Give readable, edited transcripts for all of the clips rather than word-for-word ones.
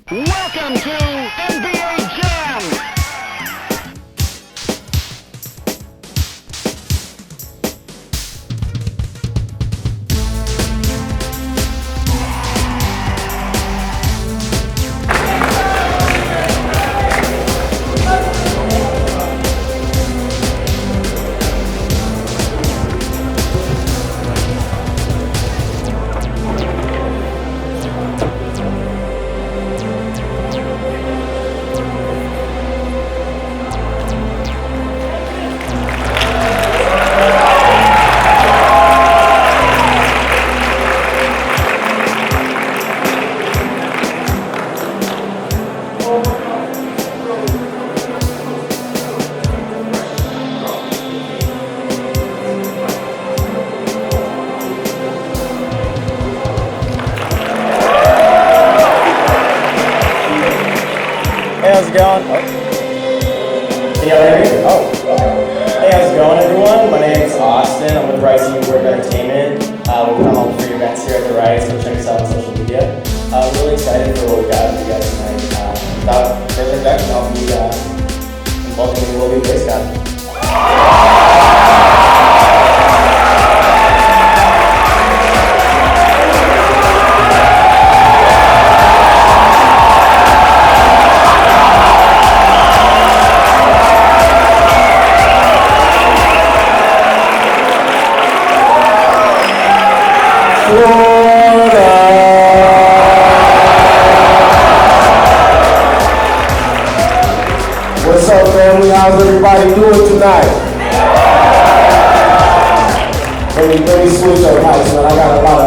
Welcome to NBA Jam! Hey, how's it going? Can y'all hear me? Hey, how's it going, everyone? My name is Austin. I'm with Rice Work Entertainment. We come on free events here at the Rice. Go check us out on social media. Really excited for what we got for you guys tonight. Without further ado, I'll be welcoming Will Be Grace God. What's up, family? How's everybody doing tonight? Let me switch up mics, man. I got a lot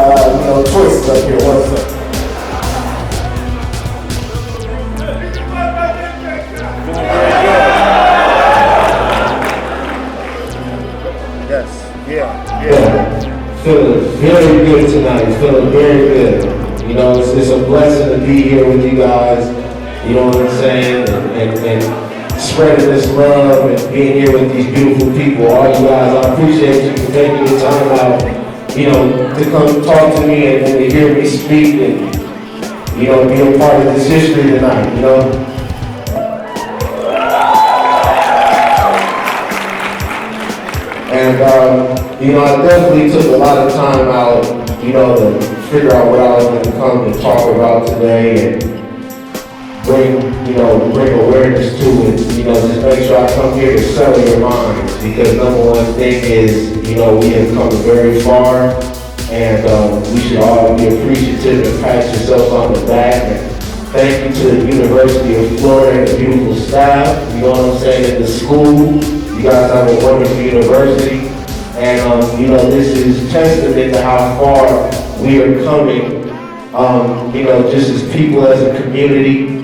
of choices up here. What's up? Yes, yeah. Feeling very good tonight. Feeling very good. You know, it's a blessing to be here with you guys. You know what I'm saying? And spreading this love and being here with these beautiful people. All you guys, I appreciate you for taking the time out, you know, to come talk to me and to hear me speak and, you know, be a part of this history tonight, you know? And, you know, I definitely took a lot of time out, you know, to figure out what I was going to come and talk about today and bring awareness to it, you know, just make sure I come here to settle your minds, because number one thing is, you know, we have come very far, and we should all be appreciative and pat yourselves on the back, and thank you to the University of Florida and the beautiful staff, you know what I'm saying, at the school. You guys have a wonderful university, and you know, this is testament to how far we are coming, you know, just as people, as a community.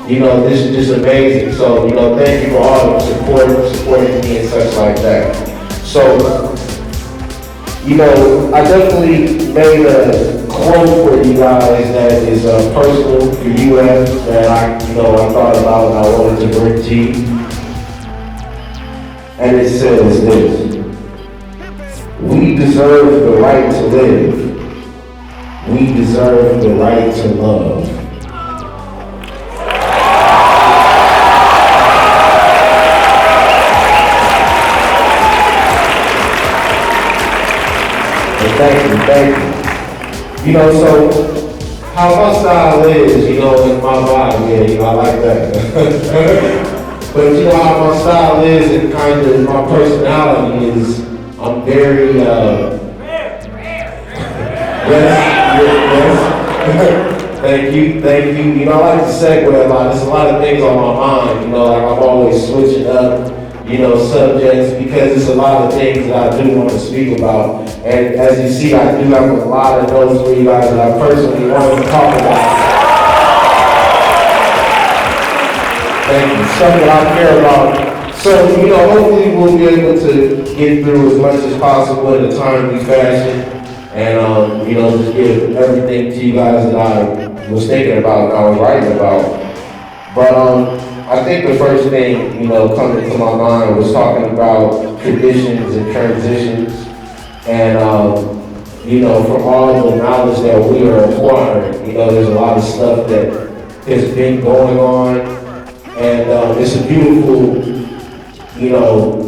You know, this is just amazing. So, you know, thank you for all the support, supporting me and such like that. So, you know, I definitely made a quote for you guys that is personal for UF that I thought about and I wanted to bring to you. And it says this: we deserve the right to live. We deserve the right to love. Thank you. You know, so how my style is, you know, in my body, yeah, you know, I like that. But you know how my style is and kind of my personality is, I'm very, yes. Thank you. You know, I like to segue a lot. There's a lot of things on my mind, you know, like I'm always switching up, you know, subjects, because there's a lot of things that I do want to speak about. And as you see, I do have a lot of notes for you guys that I personally want to talk about. Thank you. Stuff that I care about. So, you know, hopefully we'll be able to get through as much as possible in a timely fashion. And, you know, just give everything to you guys that I was thinking about and I was writing about. But I think the first thing, you know, coming to my mind was talking about traditions and transitions. And, you know, from all the knowledge that we are acquiring. You know, there's a lot of stuff that has been going on, and it's a beautiful, you know,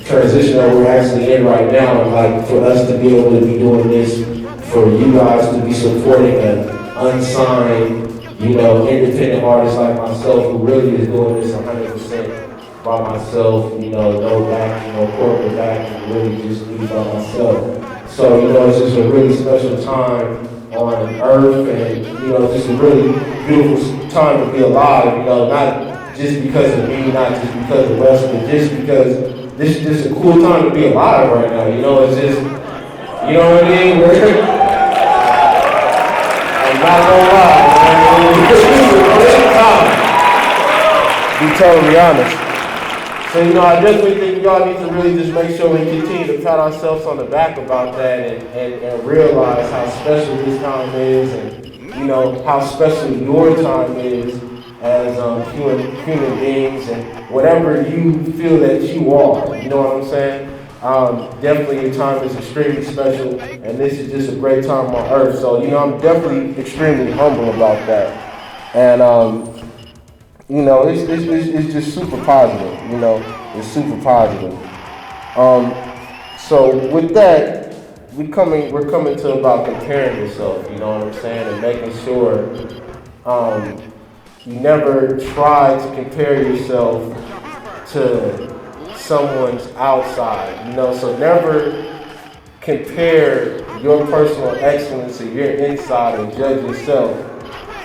transition that we're actually in right now. And like for us to be able to be doing this, for you guys to be supporting an unsigned, you know, independent artist like myself who really is doing this 100% by myself, you know, no backing, no corporate backing, really just me by myself. So, you know, it's just a really special time on earth, and, you know, just a really beautiful time to be alive, you know, not just because of me, not just because of us, but just because this is just a cool time to be alive right now, you know, it's just, you know what I mean? I'm not gonna lie, be totally honest. So, you know, I definitely think y'all need to really just make sure we continue to pat ourselves on the back about that, and realize how special this time is, and, you know, how special your time is as human beings, and whatever you feel that you are, you know what I'm saying? Definitely your time is extremely special, and this is just a great time on earth. So, you know, I'm definitely extremely humble about that. And, you know, it's just super positive, you know, it's super positive. So with that, we're coming to about comparing yourself, you know what I'm saying, and making sure you never try to compare yourself to someone's outside, you know, so never compare your personal excellence or your inside and judge yourself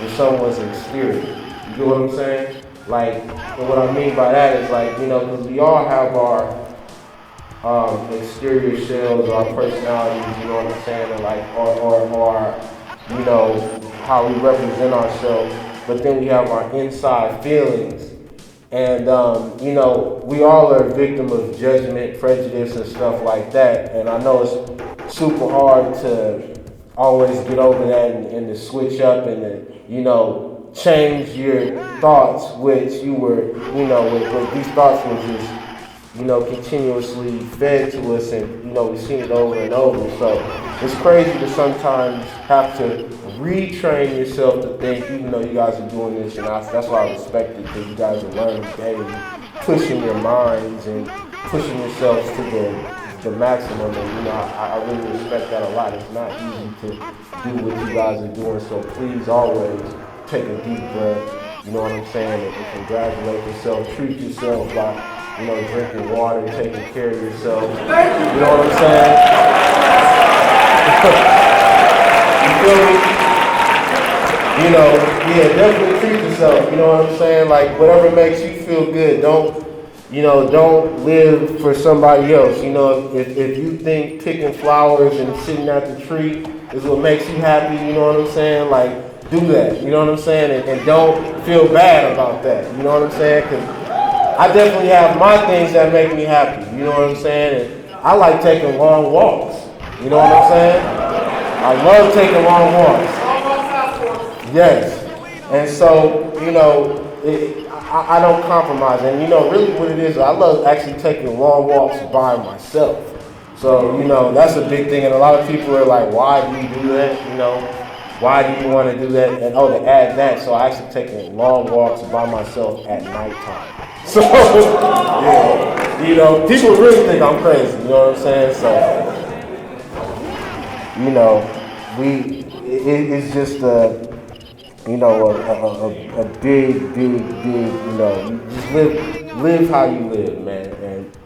with someone's exterior. You know what I'm saying? Like, and what I mean by that is like, you know, because we all have our exterior shells, our personalities, you know what I'm saying, and like, or you know, how we represent ourselves, but then we have our inside feelings, and you know, we all are a victim of judgment, prejudice, and stuff like that, and I know it's super hard to always get over that and to switch up and to, you know, change your thoughts, which you were, you know, with these thoughts were just, you know, continuously fed to us, and, you know, we've seen it over and over. So it's crazy to sometimes have to retrain yourself to think, even though you guys are doing this, and that's why I respect it, because you guys are learning daily, pushing your minds and pushing yourselves to the maximum, and, you know, I really respect that a lot. It's not easy to do what you guys are doing, so please always take a deep breath, you know what I'm saying, and congratulate yourself, treat yourself by, you know, drinking water, taking care of yourself, you know what I'm saying? You feel me? You know, yeah, definitely treat yourself, you know what I'm saying, like, whatever makes you feel good, don't live for somebody else, you know, if you think picking flowers and sitting at the tree is what makes you happy, you know what I'm saying, like, do that, you know what I'm saying, and don't feel bad about that, you know what I'm saying, because I definitely have my things that make me happy, you know what I'm saying, and I like taking long walks, you know what I'm saying, I love taking long walks, yes, and so, you know, I don't compromise, and, you know, really what it is, I love actually taking long walks by myself, so, you know, that's a big thing, and a lot of people are like, why do you do that, you know? Why do you want to do that? And to add that, so I actually take long walks by myself at nighttime. So, yeah, you know, people really think I'm crazy, you know what I'm saying? So, you know, it's just you know, a big, you know, you just live how you live, man. And,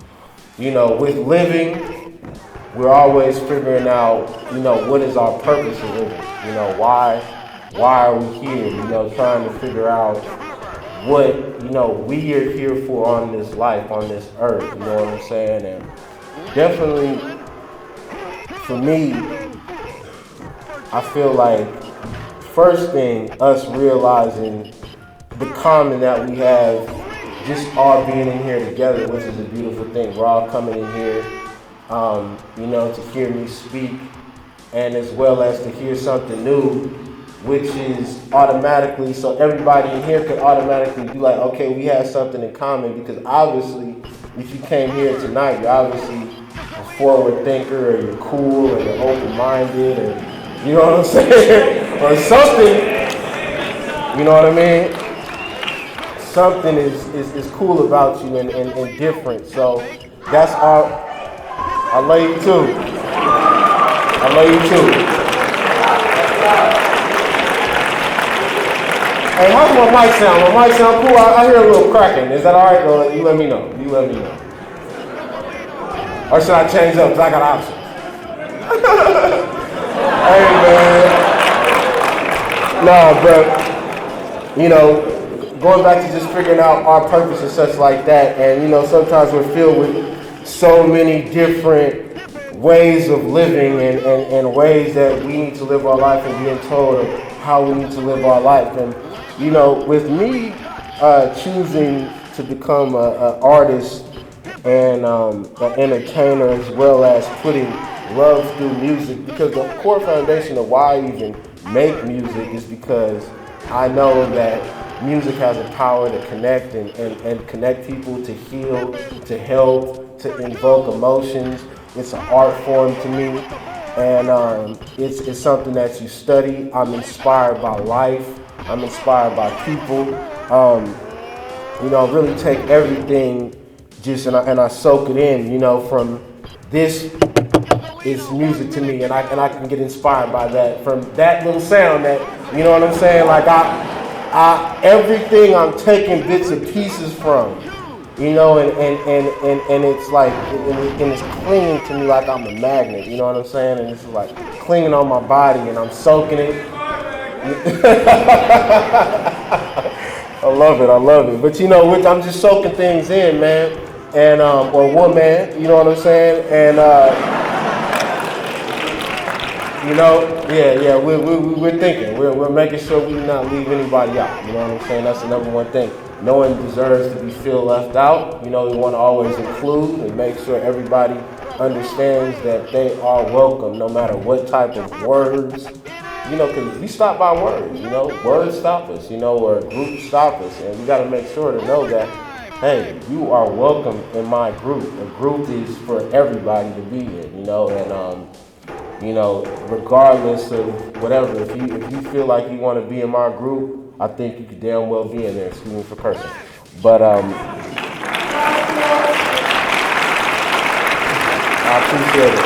you know, with living, we're always figuring out, you know, what is our purpose of living? You know, why are we here? You know, trying to figure out what, you know, we are here for on this life, on this earth, you know what I'm saying? And definitely, for me, I feel like, first thing, us realizing the common that we have, just all being in here together, which is a beautiful thing. We're all coming in here, you know, to hear me speak, and as well as to hear something new, which is automatically, so everybody in here could automatically be like, okay, we have something in common, because obviously, if you came here tonight, you're obviously a forward thinker, or you're cool, or you're open-minded, or you know what I'm saying, or something. You know what I mean? Something is cool about you and different. So that's all. I love you too. I love you too. Hey, how's my mic sound? My mic sound cool? I hear a little cracking. Is that all right? Or you let me know. You let me know. Or should I change up? Because I got options. Hey, man. Nah, but, you know, going back to just figuring out our purpose and such like that. And, you know, sometimes we're filled with so many different ways of living and ways that we need to live our life and being told of how we need to live our life. And, you know, with me choosing to become an artist and an entertainer, as well as putting love through music, because the core foundation of why I even make music is because I know that music has a power to connect and connect people, to heal, to help, to invoke emotions. It's an art form to me, and it's something that you study. I'm inspired by life. I'm inspired by people. You know, really take everything just and I soak it in. You know, from this is music to me, and I can get inspired by that, from that little sound. That, you know what I'm saying? Like everything I'm taking bits and pieces from. You know, and it's like, and it's clinging to me like I'm a magnet, you know what I'm saying? And it's like clinging on my body, and I'm soaking it. I love it. But you know, I'm just soaking things in, man, and or woman, you know what I'm saying? And you know, yeah, we're thinking, we're making sure we do not leave anybody out. You know what I'm saying? That's the number one thing. No one deserves to be feel left out. You know, we want to always include and make sure everybody understands that they are welcome, no matter what type of words. You know, because we stop by words. You know, words stop us. You know, or groups stop us, and we got to make sure to know that, hey, you are welcome in my group. A group is for everybody to be in. You know, and you know, regardless of whatever, if you feel like you want to be in my group, I think you could damn well be in there. Excuse me for cursing. But I appreciate it.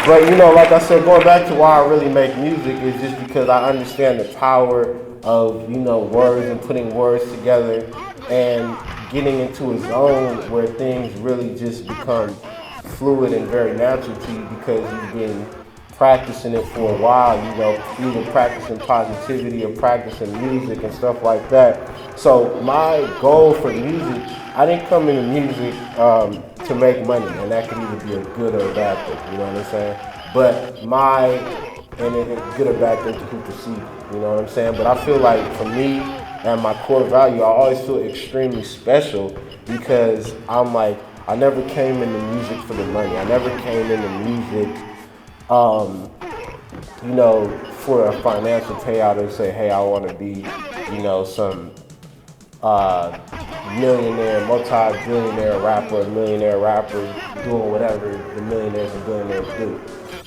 But you know, like I said, going back to why I really make music is just because I understand the power of, you know, words and putting words together and getting into a zone where things really just become fluid and very natural to you because you've been practicing it for a while, you know, either practicing positivity or practicing music and stuff like that. So my goal for music, I didn't come into music to make money, and that could either be a good or a bad thing, you know what I'm saying? But good or bad thing to who perceive it, you know what I'm saying? But I feel like for me and my core value, I always feel extremely special because I'm like, I never came into music for the money. I never came into music you know, for a financial payout and say, hey, I want to be, you know, some millionaire, multi-billionaire rapper, millionaire rapper, doing whatever the millionaires and billionaires do.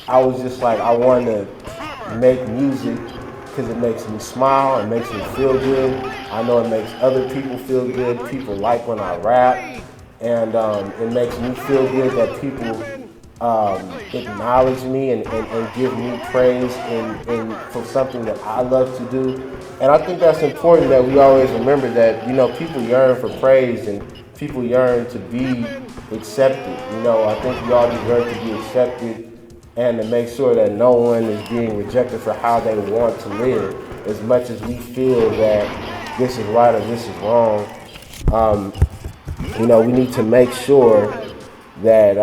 I was just like, I want to make music because it makes me smile, it makes me feel good. I know it makes other people feel good. People like when I rap, and it makes me feel good that people acknowledge me and give me praise for something that I love to do. And I think that's important, that we always remember that, you know, people yearn for praise and people yearn to be accepted. You know, I think we all deserve to be accepted and to make sure that no one is being rejected for how they want to live, as much as we feel that this is right or this is wrong. You know, we need to make sure that,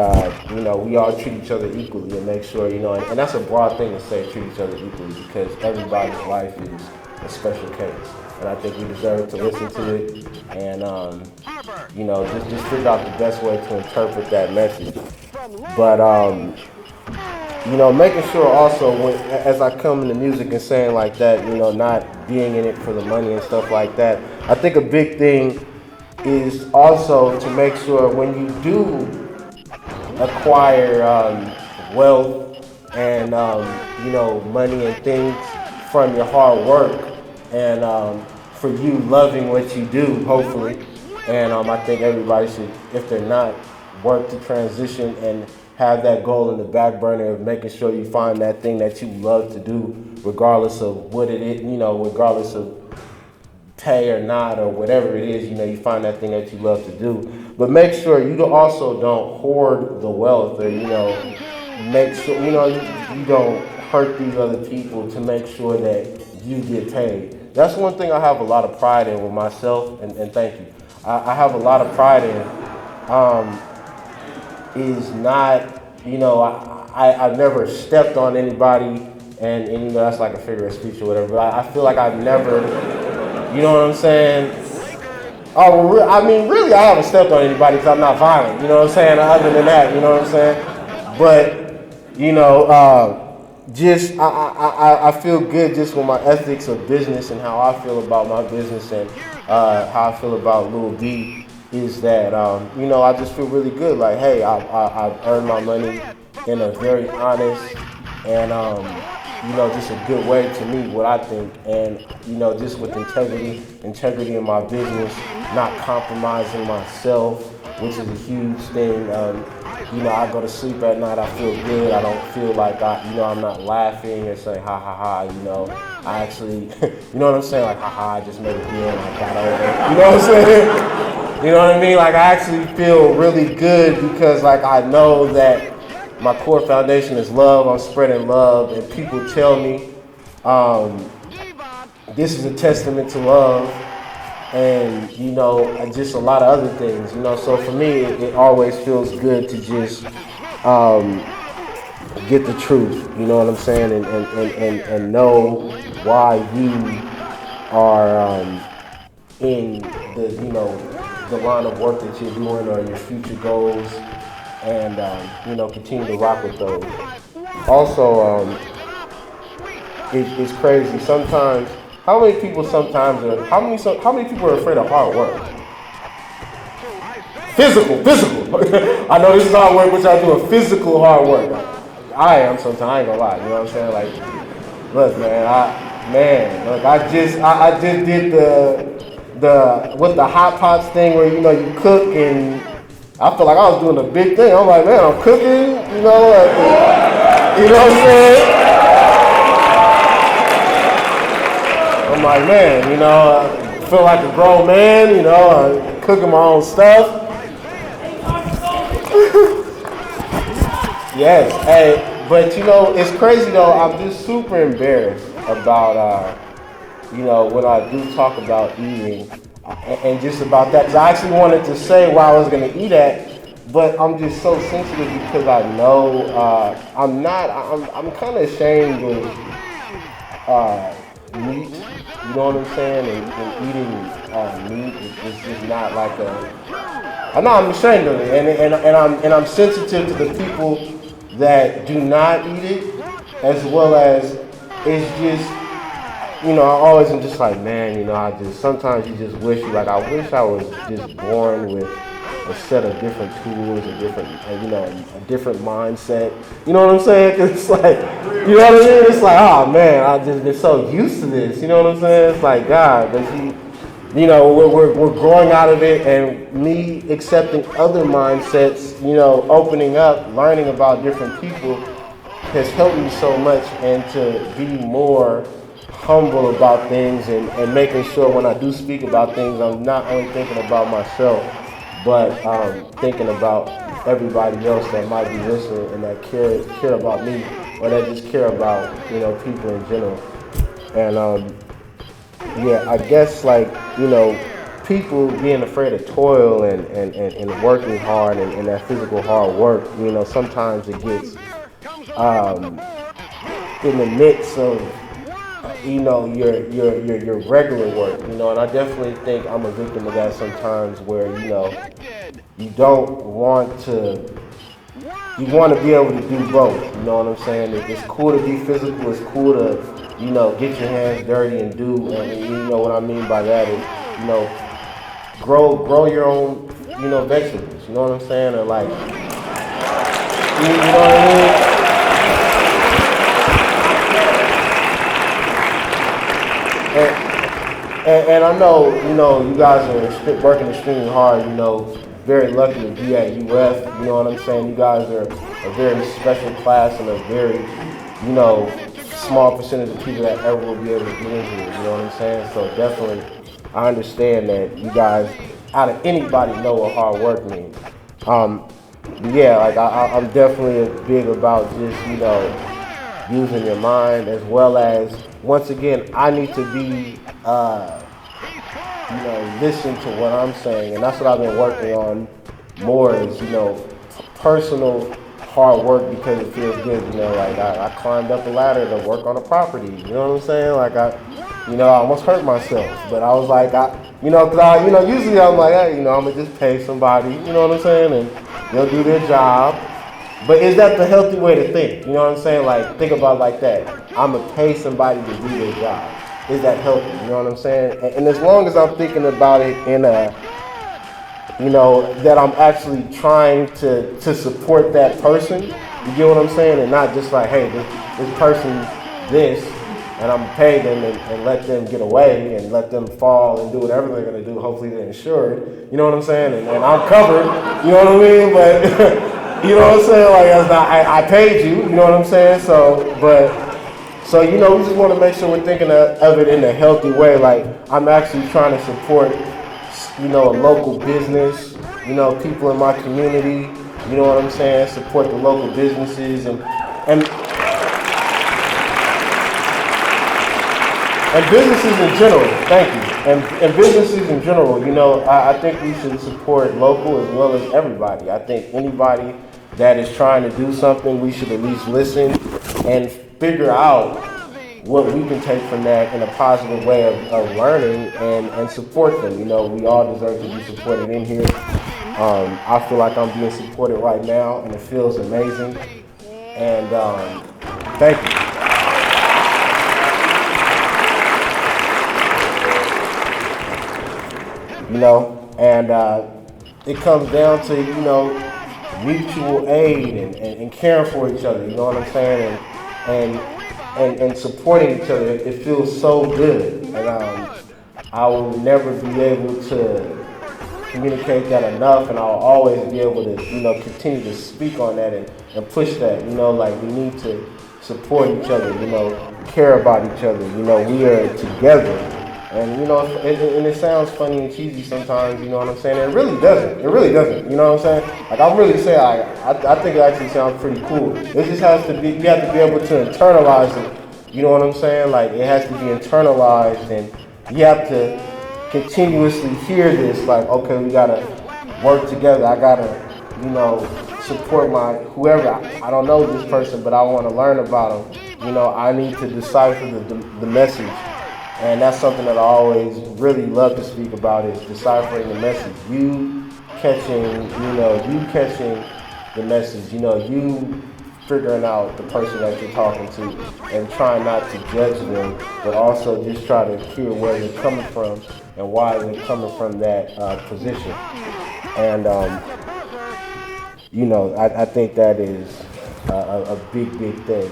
you know, we all treat each other equally and make sure, you know, and that's a broad thing to say, treat each other equally, because everybody's life is a special case. And I think we deserve to listen to it and, you know, just figure out the best way to interpret that message. But, you know, making sure also, as I come into music and saying like that, you know, not being in it for the money and stuff like that, I think a big thing is also to make sure when you do acquire wealth and money and things from your hard work, and for you loving what you do, hopefully. And I think everybody should, if they're not, work to transition and have that goal in the back burner of making sure you find that thing that you love to do, regardless of what it is, regardless of pay or not or whatever it is, you find that thing that you love to do. But make sure you also don't hoard the wealth, or make sure you don't hurt these other people to make sure that you get paid. That's one thing I have a lot of pride in with myself, and thank you. I have a lot of pride in is not, I've never stepped on anybody, and that's like a figure of speech or whatever, but I feel like I've never, you know what I'm saying? Oh, well, really, I haven't stepped on anybody because I'm not violent, you know what I'm saying? Other than that, you know what I'm saying? But, I feel good just with my ethics of business and how I feel about my business and how I feel about Lil D is that, I just feel really good. Like, hey, I've earned my money in a very honest and, just a good way to me, what I think. And, just with integrity in my business, not compromising myself, which is a huge thing. I go to sleep at night, I feel good. I don't feel like I'm not laughing and saying, ha, ha, ha, I actually, you know what I'm saying? Like, ha, ha, I just made a deal and I got over it. You know what I'm saying? You know what I mean? Like, I actually feel really good because, like, I know that my core foundation is love. I'm spreading love, and people tell me this is a testament to love, and just a lot of other things. So for me, it always feels good to just get the truth. You know what I'm saying, and know why you are in the line of work that you're doing or your future goals, and continue to rock with those. Also, it's crazy sometimes. How many people are afraid of hard work? Physical. I know this is hard work, which I do a physical hard work. I am sometimes. I ain't gonna lie. You know what I'm saying? Like, look, man. I just did the hot pots thing where you cook, and I feel like I was doing a big thing. I'm like, man, I'm cooking. You know what I'm saying? I'm like, man, I feel like a grown man, I'm cooking my own stuff. Yes, hey, but it's crazy though. I'm just super embarrassed about, when I do talk about eating and just about that. Because I actually wanted to say where I was going to eat at, but I'm just so sensitive because I know I'm kind of ashamed of meat. You know what I'm saying? And eating meat is just not like I'm ashamed of it, and I'm sensitive to the people that do not eat it, as well as it's just, I always am just like, man, sometimes you just wish I wish I was just born with a set of different tools, a different mindset. You know what I'm saying? 'Cause it's like, you know what I mean? It's like, oh man, I've just been so used to this. You know what I'm saying? It's like, God, but we're growing out of it, and me accepting other mindsets, opening up, learning about different people has helped me so much, and to be more humble about things and making sure when I do speak about things, I'm not only thinking about myself, but thinking about everybody else that might be listening and that care about me, or that just care about people in general. And I guess people being afraid of toil and working hard and that physical hard work, sometimes it gets in the midst of your regular work, and I definitely think I'm a victim of that sometimes, where you don't want to. You want to be able to do both. You know what I'm saying? It's cool to be physical. It's cool to get your hands dirty and do. And what I mean by that is grow your own vegetables. You know what I'm saying? Or know what I mean? And I know, you guys are working extremely hard, very lucky to be at UF, you know what I'm saying? You guys are a very special class and a very, small percentage of people that ever will be able to get into it, you know what I'm saying? So definitely, I understand that you guys, out of anybody, know what hard work means. Yeah, like I'm definitely big about just, using your mind, as well as, once again, I need to be, listen to what I'm saying, and that's what I've been working on more is, personal hard work because it feels good, like I climbed up a ladder to work on a property, you know what I'm saying? Like I almost hurt myself, but I was like, usually I'm like, hey, I'm gonna just pay somebody, you know what I'm saying, and they'll do their job. But is that the healthy way to think? You know what I'm saying? Like, think about it like that. I'm gonna pay somebody to do their job. Is that healthy? You know what I'm saying? And as long as I'm thinking about it in a, that I'm actually trying to support that person, you get what I'm saying? And not just like, hey, this person, and I'm gonna pay them and let them get away and let them fall and do whatever they're gonna do. Hopefully they're insured. You know what I'm saying? And I'm covered. You know what I mean? But you know what I'm saying? Like, that's not, I paid you. You know what I'm saying? So we just want to make sure we're thinking of it in a healthy way. Like, I'm actually trying to support, a local business. People in my community. You know what I'm saying? Support the local businesses and businesses in general, thank you. And businesses in general, I think we should support local as well as everybody. I think anybody that is trying to do something, we should at least listen and figure out what we can take from that in a positive way of learning and support them. We all deserve to be supported in here. I feel like I'm being supported right now, and it feels amazing. And thank you. It comes down to, mutual aid and caring for each other, you know what I'm saying? And supporting each other. It feels so good. And I will never be able to communicate that enough, and I'll always be able to, continue to speak on that and push that, like we need to support each other, care about each other, we are together. And, and it sounds funny and cheesy sometimes, you know what I'm saying? It really doesn't. It really doesn't, you know what I'm saying? Like, I'm really saying, I think it actually sounds pretty cool. It just has to be, you have to be able to internalize it, you know what I'm saying? Like, it has to be internalized, and you have to continuously hear this, like, okay, we gotta work together. I gotta, support my, whoever, I don't know this person, but I wanna learn about them. I need to decipher the message. And that's something that I always really love to speak about, is deciphering the message. You catching the message, you figuring out the person that you're talking to and trying not to judge them, but also just try to hear where they're coming from and why they're coming from that position. And, I think that is a big thing.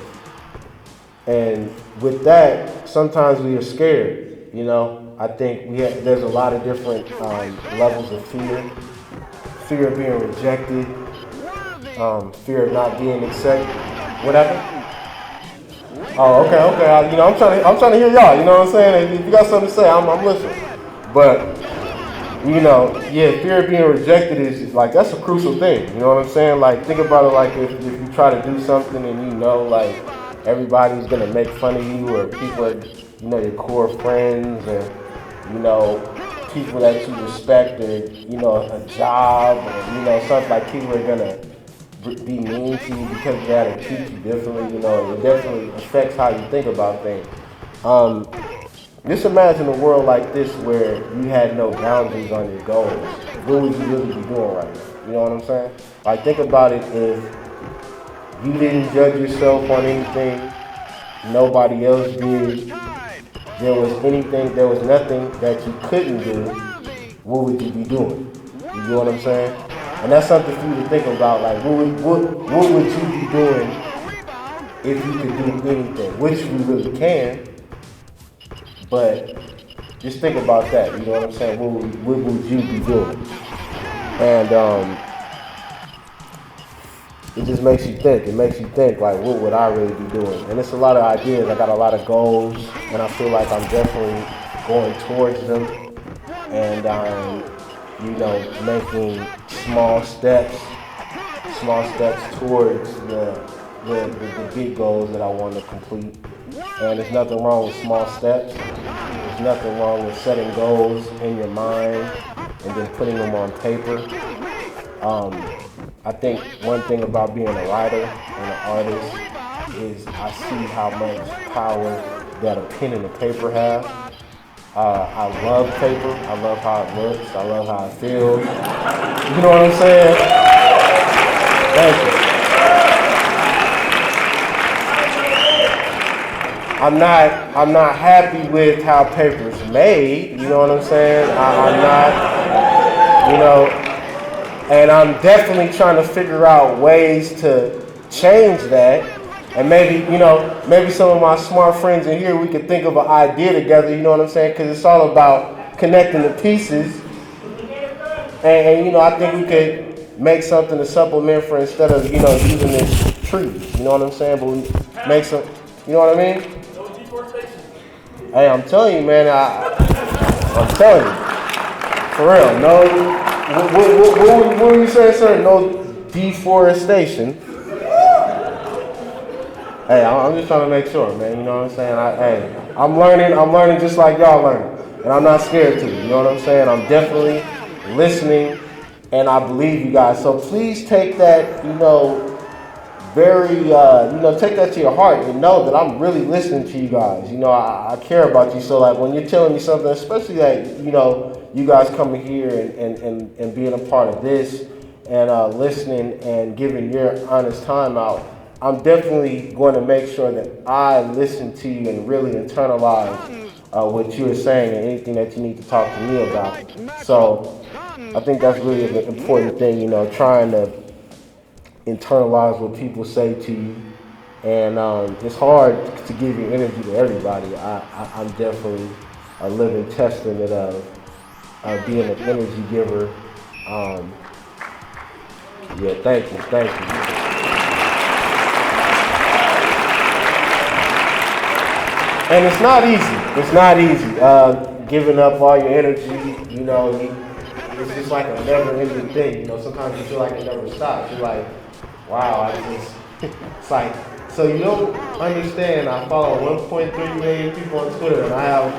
And with that, sometimes we are scared. I think there's a lot of different levels of fear. Fear of being rejected, fear of not being accepted. Whatever. Oh, okay. I'm trying to hear y'all. You know what I'm saying? If you got something to say, I'm listening. But fear of being rejected is like, that's a crucial thing. You know what I'm saying? Like, think about it like if you try to do something and like, everybody's gonna make fun of you, or people are, your core friends, or, people that you respect, or, a job, or, something like people are gonna be mean to you because they gotta treat you differently, it definitely affects how you think about things. Just imagine a world like this where you had no boundaries on your goals. What would you really be doing right now? You know what I'm saying? Like, think about it if you didn't judge yourself on anything, nobody else did. There was nothing that you couldn't do. What would you be doing? You know what I'm saying? And that's something for you to think about. Like, what would you be doing if you could do anything? Which we really can, but just think about that. You know what I'm saying? What would you be doing? And it just makes you think. It makes you think, like, what would I really be doing? And it's a lot of ideas. I got a lot of goals, and I feel like I'm definitely going towards them. And you know, making small steps towards the big goals that I want to complete. And there's nothing wrong with small steps. There's nothing wrong with setting goals in your mind and then putting them on paper. I think one thing about being a writer and an artist is I see how much power that a pen and a paper have. I love paper. I love how it looks. I love how it feels. You know what I'm saying? Thank you. I'm not happy with how paper's made. You know what I'm saying? I'm not, you know, and I'm definitely trying to figure out ways to change that. And maybe, you know, maybe some of my smart friends in here, we could think of an idea together, you know what I'm saying? Because it's all about connecting the pieces. And, you know, I think we could make something to supplement for instead of, you know, using this tree. You know what I'm saying? But we make some, you know what I mean? Hey, I'm telling you, man, I'm telling you. For real, no, what were you saying, sir? No deforestation. Hey, I'm just trying to make sure, man. You know what I'm saying? I'm learning just like y'all learning. And I'm not scared to, you know what I'm saying? I'm definitely listening, and I believe you guys. So please take that, you know, take that to your heart and know that I'm really listening to you guys. You know, I care about you. So, like, when you're telling me something, especially that, you know, you guys coming here and being a part of this and listening and giving your honest time out, I'm definitely going to make sure that I listen to you and really internalize what you are saying and anything that you need to talk to me about. So I think that's really an important thing, you know, trying to internalize what people say to you. And it's hard to give your energy to everybody. I'm definitely a living testament of being an energy giver. Yeah, thank you. And it's not easy. Giving up all your energy, you know, it's just like a never-ending thing. You know, sometimes you feel like it never stops. You're like, wow, it's like, so you don't understand. I follow 1.3 million people on Twitter, and I have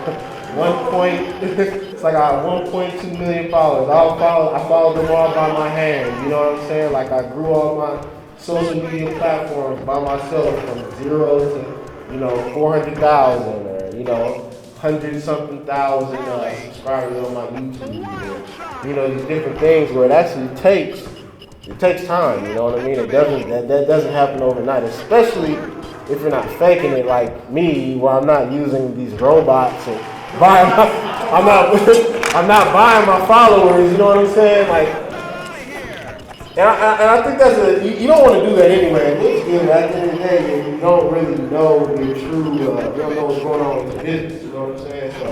it's like I have 1.2 million followers. I follow them all by my hand. You know what I'm saying? Like, I grew all my social media platforms by myself from 0 to, you know, 400,000 or, you know, 100-something thousand subscribers on my YouTube. You know, these different things where it actually takes time. You know what I mean? That doesn't happen overnight, especially if you're not faking it like me, where I'm not using these robots and I'm not buying my followers. You know what I'm saying? Like, and I think that's you don't want to do that anyway. At the end of the day, you don't really know your true, you don't know what's going on with the business, you know what I'm saying? So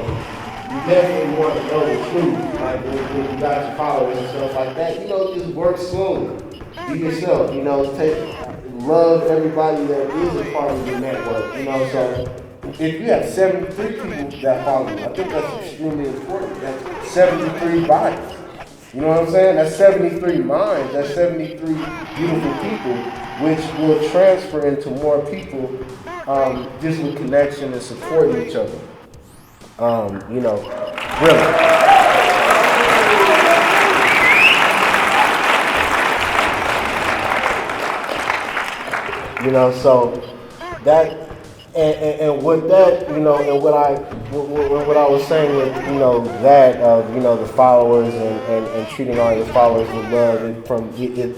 you definitely want to know the truth, like when you got your followers and stuff like that. You know, just work slowly. Be yourself, you know, love everybody that is a part of your network, you know, so if you have 73 people that follow you, I think that's extremely important. That's 73 bodies. You know what I'm saying? That's 73 minds. That's 73 beautiful people, which will transfer into more people just with connection and supporting each other. You know, really. You know, so that and with that, you know, and what I was saying with, you know, that you know, the followers and treating all your followers with love,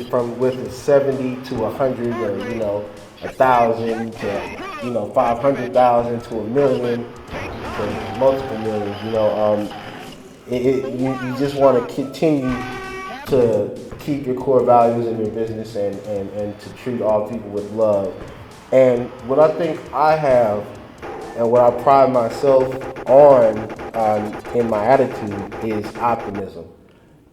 from with 70 to 100 or, you know, 1,000 to, you know, 500,000 to 1 million to multiple millions. You know, you just want to continue to keep your core values in your business and to treat all people with love. And what I think I have and what I pride myself on in my attitude is optimism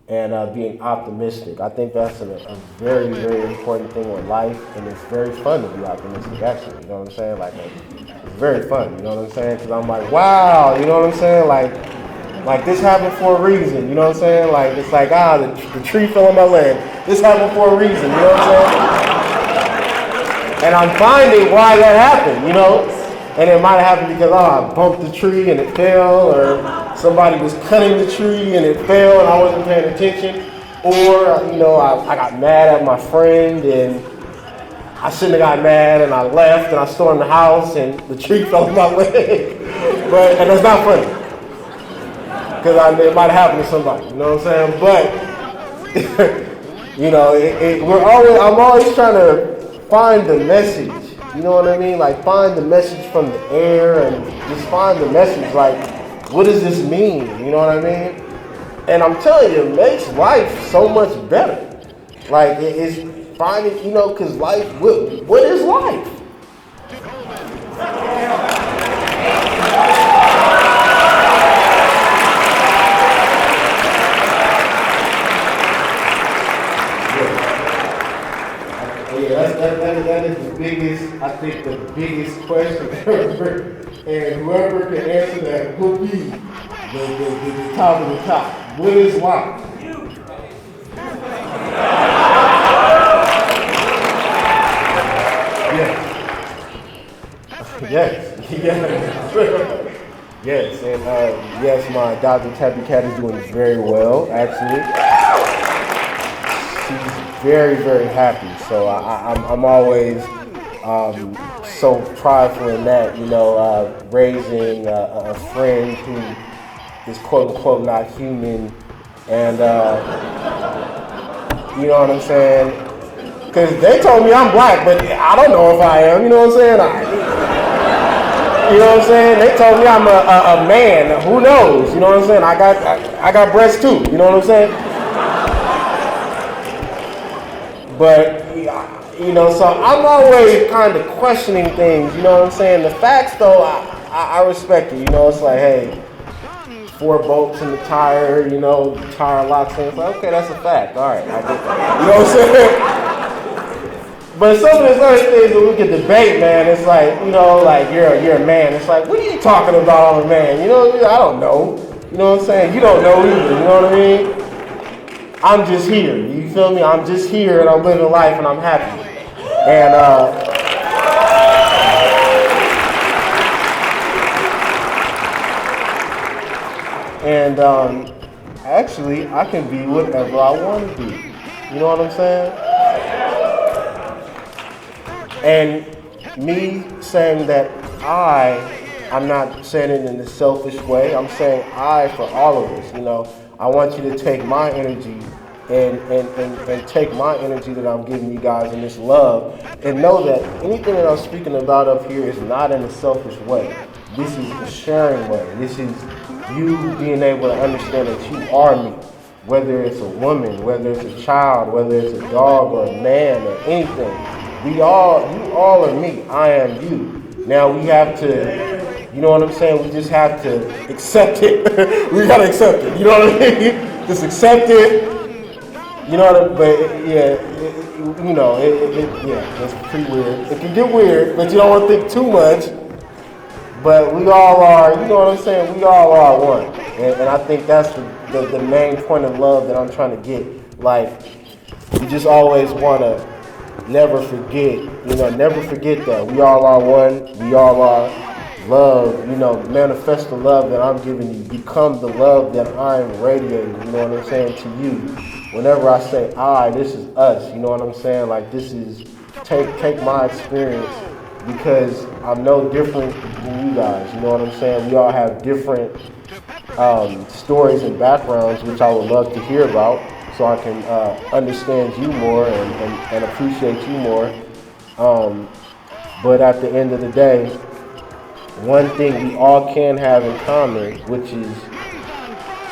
and being optimistic. I think that's a very, very important thing in life, and it's very fun to be optimistic, actually. You know what I'm saying? Like, it's very fun, you know what I'm saying? Because I'm like, wow, you know what I'm saying? Like this happened for a reason, you know what I'm saying? Like, it's like, the tree fell on my leg. This happened for a reason, you know what I'm saying? And I'm finding why that happened, you know? And it might have happened because, I bumped the tree and it fell, or somebody was cutting the tree and it fell and I wasn't paying attention. Or, you know, I got mad at my friend and I shouldn't have got mad and I left and I stormed the house and the tree fell on my leg. And that's not funny. Because it might have happened to somebody, you know what I'm saying? But, you know, I'm always trying to find the message. You know what I mean? Like, find the message from the air and just find the message, like, what does this mean? You know what I mean? And I'm telling you, it makes life so much better. Like, it's finding, you know, because life, what is life? That is the biggest, I think the biggest question ever. And whoever can answer that will be the top of the top. What is life? Yes. Yes, and yes, my Dr. Tappy Cat is doing very well, actually. She's very, very happy. So I'm always so prideful in that, you know, raising a friend who is quote unquote not human, and you know what I'm saying? Because they told me I'm black, but I don't know if I am. You know what I'm saying? You know what I'm saying? They told me I'm a man. Who knows? You know what I'm saying? I got breasts too. You know what I'm saying? But, you know, so I'm always kind of questioning things, you know what I'm saying? The facts, though, I respect it. You know, it's like, hey, 4 bolts in the tire, you know, the tire locks in. It's like, okay, that's a fact. All right, I get that. You know what I'm saying? But some of these other things that we can debate, man, it's like, you know, like, you're a man. It's like, what are you talking about, I'm a man? You know, I don't know. You know what I'm saying? You don't know either, you know what I mean? I'm just here, you feel me? I'm just here and I'm living life and I'm happy. And actually, I can be whatever I want to be. You know what I'm saying? And me saying that I'm not saying it in a selfish way. I'm saying for all of us, you know. I want you to take my energy and take my energy that I'm giving you guys in this love, and know that anything that I'm speaking about up here is not in a selfish way. This is a sharing way. This is you being able to understand that you are me. Whether it's a woman, whether it's a child, whether it's a dog or a man or anything. You all are me. I am you. Now we have to, you know what I'm saying? We just have to accept it. We gotta accept it. You know what I mean? Just accept it. You know what I mean? But you know, it's pretty weird. It can get weird, but you don't want to think too much. But we all are, you know what I'm saying? We all are one. And I think that's the main point of love that I'm trying to get. Like, you just always want to never forget, never forget that. We all are one. We all are love. Manifest the love that I'm giving you. Become the love that I'm radiating, you know what I'm saying, to you. Whenever I say this is us, you know what I'm saying? Like, this is, take my experience, because I'm no different than you guys, you know what I'm saying? We all have different stories and backgrounds, which I would love to hear about, so I can understand you more and appreciate you more. But at the end of the day, one thing we all can have in common, which is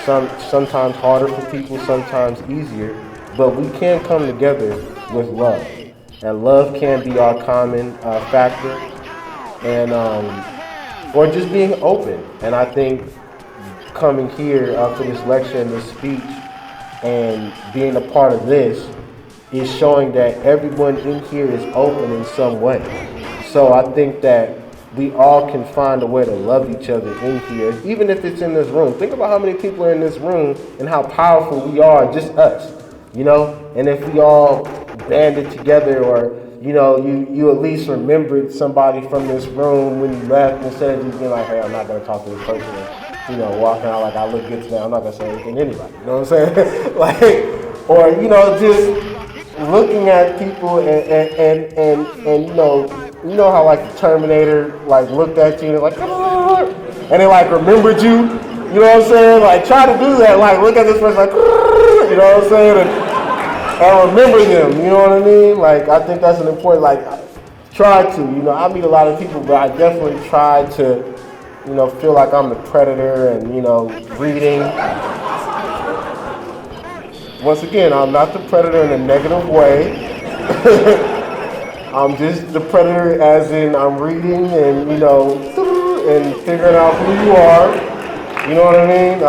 sometimes harder for people, sometimes easier, but we can come together with love. And love can be our common factor, and or just being open. And I think coming here for this lecture and this speech and being a part of this is showing that everyone in here is open in some way. So I think that we all can find a way to love each other in here, even if it's in this room. Think about how many people are in this room and how powerful we are, just us, you know? And if we all banded together, or, you know, you at least remembered somebody from this room when you left, instead of just being like, hey, I'm not going to talk to this person, and, you know, walking out like I look good today, I'm not going to say anything to anybody, you know what I'm saying? Like, or, you know, just looking at people and you know how like the Terminator like looked at you and like, and they like remembered you, you know what I'm saying? Like try to do that, like look at this person like, you know what I'm saying? And remember them, you know what I mean? Like I think that's an important, like try to, you know, I meet a lot of people, but I definitely try to, you know, feel like I'm the predator and, you know, reading. Once again, I'm not the predator in a negative way. I'm just the predator as in I'm reading and, you know, and figuring out who you are. You know what I mean?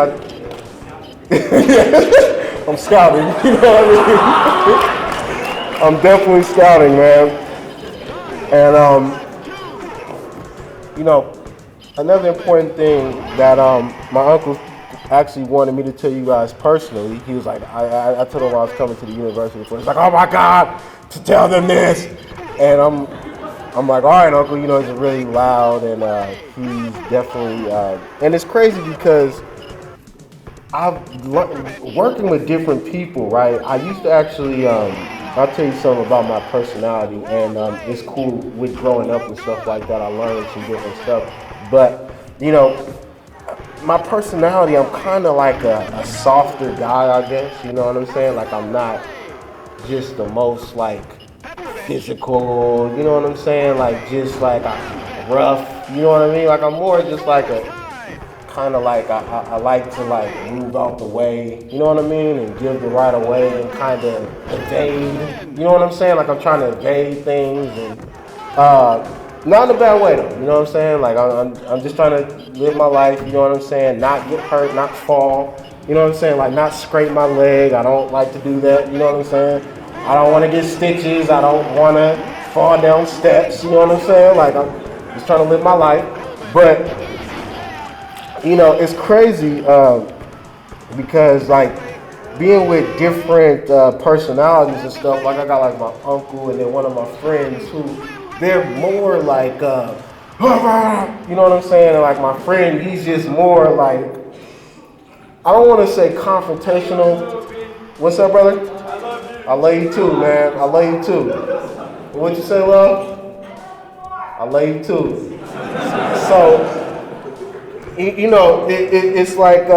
I'm scouting, you know what I mean? I'm definitely scouting, man. And, you know, another important thing that my uncle actually wanted me to tell you guys personally. He was like, I told him I was coming to the university before. He's like, oh my God, to tell them this. And I'm like, all right, Uncle, you know, he's really loud, and he's definitely, and it's crazy because working with different people, right? I used to actually, I'll tell you something about my personality, and it's cool with growing up and stuff like that. I learned some different stuff, but, you know, my personality, I'm kind of like a softer guy, I guess, you know what I'm saying? Like, I'm not just the most, like, physical, you know what I'm saying? Like, just like rough, you know what I mean? Like, I'm more just like a, kind of like, I like to like move out the way, you know what I mean? And give the right of way and kind of evade, you know what I'm saying? Like, I'm trying to evade things, and not in a bad way though, you know what I'm saying? Like, I'm just trying to live my life, you know what I'm saying? Not get hurt, not fall, you know what I'm saying? Like, not scrape my leg. I don't like to do that, you know what I'm saying? I don't want to get stitches. I don't want to fall down steps. You know what I'm saying? Like, I'm just trying to live my life. But, you know, it's crazy because, like, being with different personalities and stuff, like I got, like, my uncle and then one of my friends who, they're more like, you know what I'm saying? And, like, my friend, he's just more, like, I don't want to say confrontational. What's up, brother? I love you too, man. I love you too. What you say, love? I love you too. So, you know, it's like,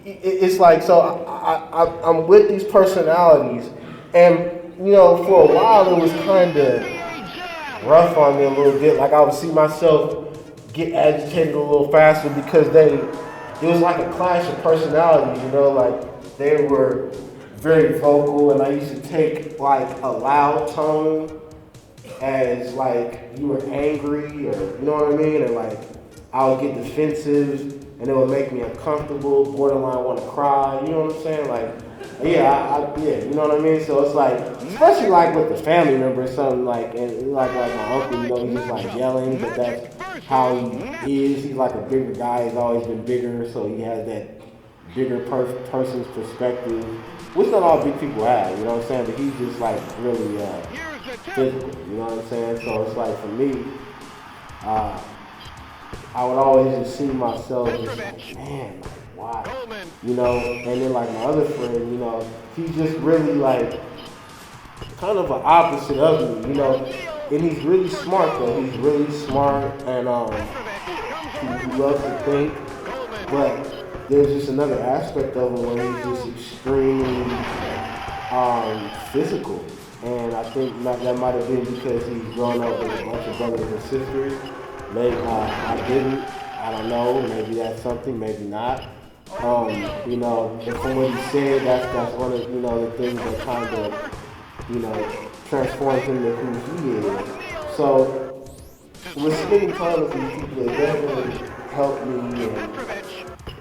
it's like, so I'm with these personalities, and, you know, for a while it was kind of rough on me a little bit. Like, I would see myself get agitated a little faster because it was like a clash of personalities, you know, like, they were very vocal, and I used to take like a loud tone as like you were angry, or you know what I mean? And like I would get defensive, and it would make me uncomfortable, borderline want to cry. You know what I'm saying? Like, yeah, you know what I mean? So it's like, especially like with the family member or something, like, and like my uncle, you know, he's just like yelling, but that's how he is. He's like a bigger guy. He's always been bigger, so he has that bigger person's perspective, which not all big people have, you know what I'm saying? But he's just like really physical, you know what I'm saying? So it's like for me, I would always just see myself just like, man, like, why? You know, and then like my other friend, you know, he's just really like kind of an opposite of me, you know, and he's really smart though. He's really smart, and he loves to think, but there's just another aspect of him where he's just extremely physical, and I think that might have been because he's grown up with a bunch of brothers and sisters. Maybe I didn't. I don't know. Maybe that's something. Maybe not. You know, and from what he said, that's one of, you know, the things that kind of, you know, transforms him to who he is. So with spending time with these people, it definitely helped me and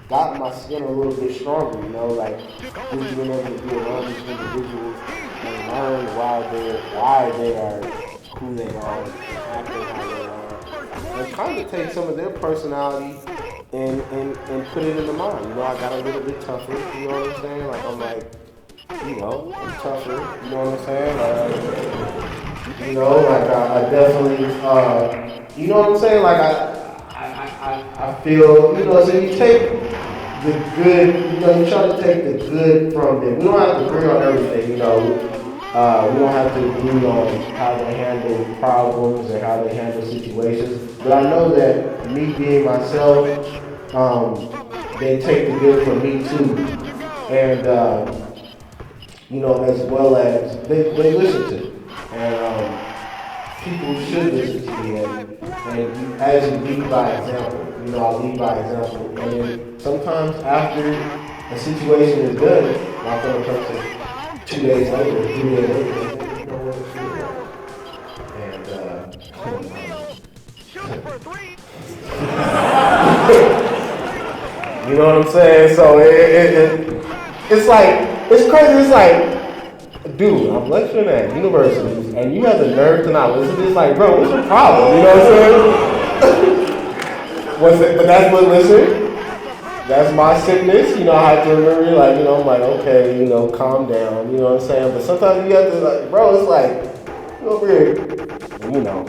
got my skin a little bit stronger, you know, like just being able to be around these individuals and learn why they are who they are, and acting how they are, and kind of take some of their personality and put it into mine. You know, I got a little bit tougher, you know what I'm saying? Like I'm like, you know, I'm tougher, you know what I'm saying? You know, like I definitely, you know what I'm saying? Like I feel, you know, so you take the good, you know, you try to take the good from them. We don't have to agree on everything, you know. We don't have to agree on how they handle problems or how they handle situations. But I know that me being myself, they take the good from me too. And, you know, as well as they listen to me. And people should listen to me. And as you lead by example, you know, I lead by example. And then sometimes after a situation is done, my friend comes to 2 days later, 3 days later, you know what it's and you know what I'm saying? So it's like, it's crazy. It's like, dude, I'm lecturing at universities, and you have the nerve to not listen to this. Like, bro, what's your problem? You know what I'm saying? But that's what, listen, that's my sickness. You know, I have to remember, like, you know, I'm like, okay, you know, calm down. You know what I'm saying? But sometimes you have to, like, bro, it's like, you over here, you know,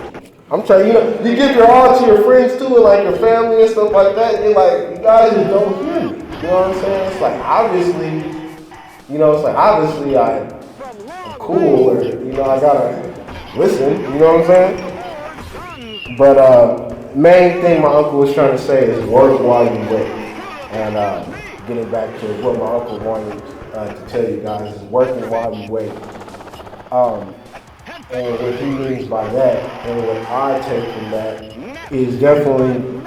I'm trying, you know, you give your all to your friends too, and like your family and stuff like that. You're like, you guys just don't hear me. You know what I'm saying? It's like, obviously, you know, it's like, obviously I'm cool, or, you know, I gotta listen. You know what I'm saying? But main thing my uncle was trying to say is work while you wait. And getting back to what my uncle wanted to tell you guys is working while you wait. And what he means by that, and what I take from that, is definitely,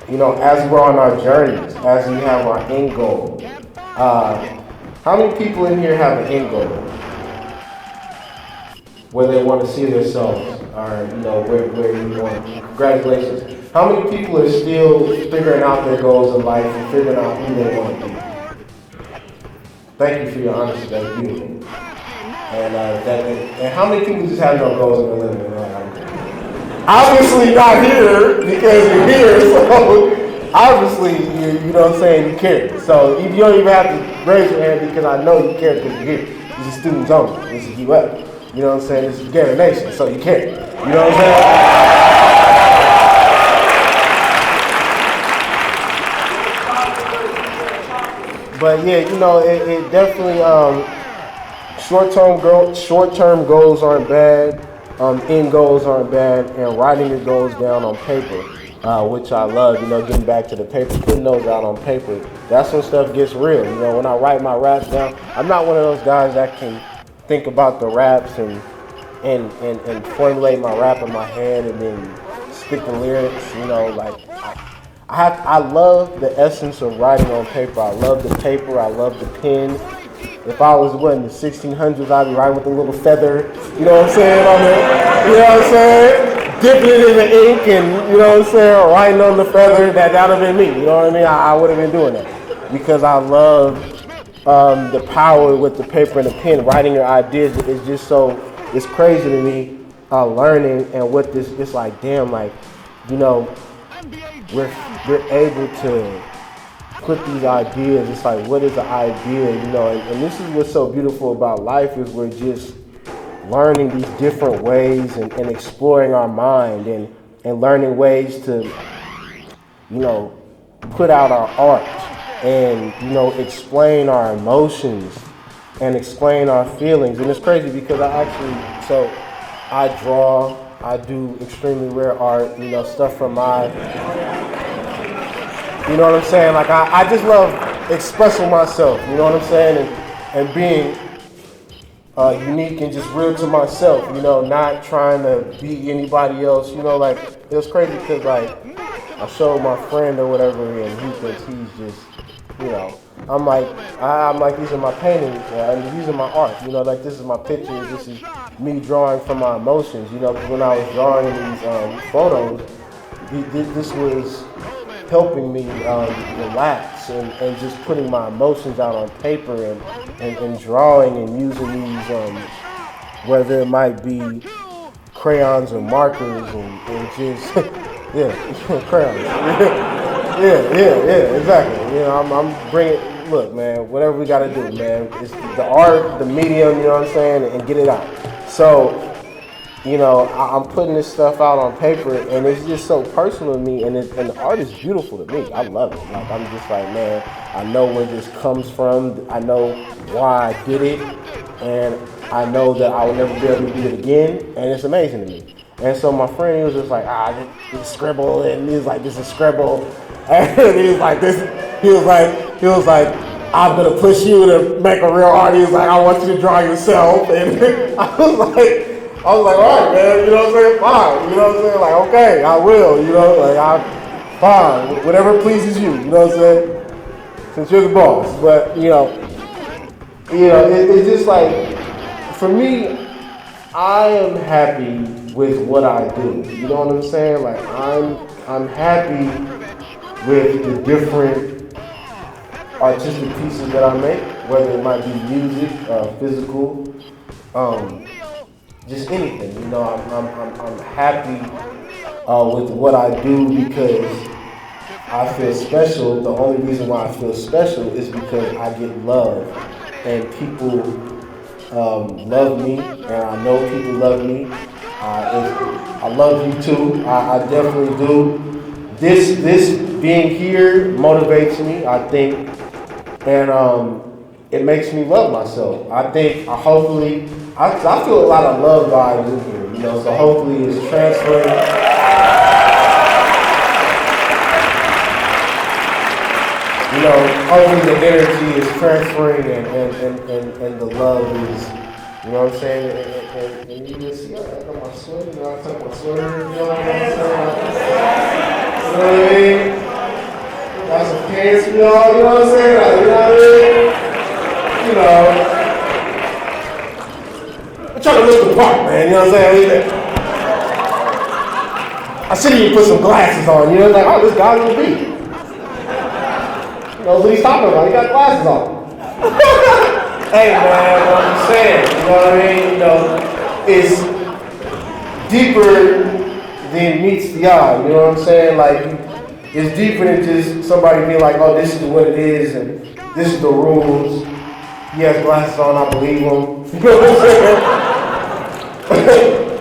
you know, as we're on our journeys, as we have our end goal. How many people in here have an end goal? Where they want to see themselves, or, you know, where you want. Congratulations. How many people are still figuring out their goals in life and figuring out who they want to be? Thank you for your honesty. That's beautiful. And how many people just have no goals in their living? Obviously not here, because you're here, so obviously, you know what I'm saying, you care. So you don't even have to raise your hand, because I know you care because you're here. This is students only. This is UF. You know what I'm saying? This is Gator Nation, so you care. You know what I'm saying? But yeah, you know, it definitely, short-term goals aren't bad, end goals aren't bad, and writing your goals down on paper, which I love, you know, getting back to the paper, putting those out on paper, that's when stuff gets real. You know, when I write my raps down, I'm not one of those guys that can think about the raps and formulate my rap in my head and then spit the lyrics, you know, like, I love the essence of writing on paper. I love the paper. I love the pen. If I was, in the 1600s, I'd be writing with a little feather. You know what I'm saying? On there, you know what I'm saying? Dipping it in the ink and, you know what I'm saying, writing on the feather. That would have been me. You know what I mean? I would have been doing that because I love the power with the paper and the pen. Writing your ideas is just so, it's crazy to me. Learning and what this, it's like, damn, like, you know, we're able to put these ideas. It's like, what is the idea, you know? And this is what's so beautiful about life, is we're just learning these different ways and exploring our mind and learning ways to, you know, put out our art and, you know, explain our emotions and explain our feelings. And it's crazy because I draw, I do extremely rare art, you know, stuff from my, you know what I'm saying? Like, I just love expressing myself, you know what I'm saying? And being unique and just real to myself, you know, not trying to be anybody else, you know, like, it was crazy because, like, I showed my friend or whatever, and he thinks he's just You know, I'm like these are my paintings, and these are my art. You know, like this is my pictures. This is me drawing from my emotions. You know, 'cause when I was drawing these photos, this was helping me relax and just putting my emotions out on paper and drawing and using these whether it might be crayons or markers and just crayons. Yeah, exactly. You know, I'm bringing. Look, man, whatever we gotta do, man. It's the art, the medium. You know what I'm saying, and get it out. So, you know, I'm putting this stuff out on paper, and it's just so personal to me, and the art is beautiful to me. I love it. Like I'm just like, man, I know where this comes from. I know why I did it, and I know that I will never be able to do it again, and it's amazing to me. And so my friend, he was just like, this scribble, and he was like, this is scribble. And he was like, he was like, I'm gonna push you to make a real art. He was like, I want you to draw yourself. And I was like, all right, man, you know what I'm saying? Fine. You know what I'm saying? Like, okay, I will, you know, like fine, whatever pleases you, you know what I'm saying? Since you're the boss. But you know, it's just like, for me, I am happy with what I do. You know what I'm saying? Like I'm happy with the different artistic pieces that I make, whether it might be music, physical, just anything. You know, I'm happy with what I do because I feel special. The only reason why I feel special is because I get love, and people love me, and I know people love me. I love you too. I definitely do. This being here motivates me, I think, and it makes me love myself. I think, hopefully, I feel a lot of love vibes in here, you know, so hopefully it's transferring. You know, hopefully the energy is transferring and the love is, you know what I'm saying? And you just see, I got my sweater, you know, I took my sweater, you know what I'm saying? You know what I mean? Got some pants, you know what I'm saying? Like, you know what I mean? You know. I'm trying to look the part, man, you know what I'm saying? I should even put some glasses on, you know, like, oh, this guy's on the beat. He knows what he's talking about, he got glasses on. Hey, man, what I'm saying, you know what I mean? You know, it's deeper than meets the eye, you know what I'm saying? Like, it's deeper than just somebody being like, oh, this is what it is, and this is the rules. He has glasses on, I believe him. You know what I'm saying?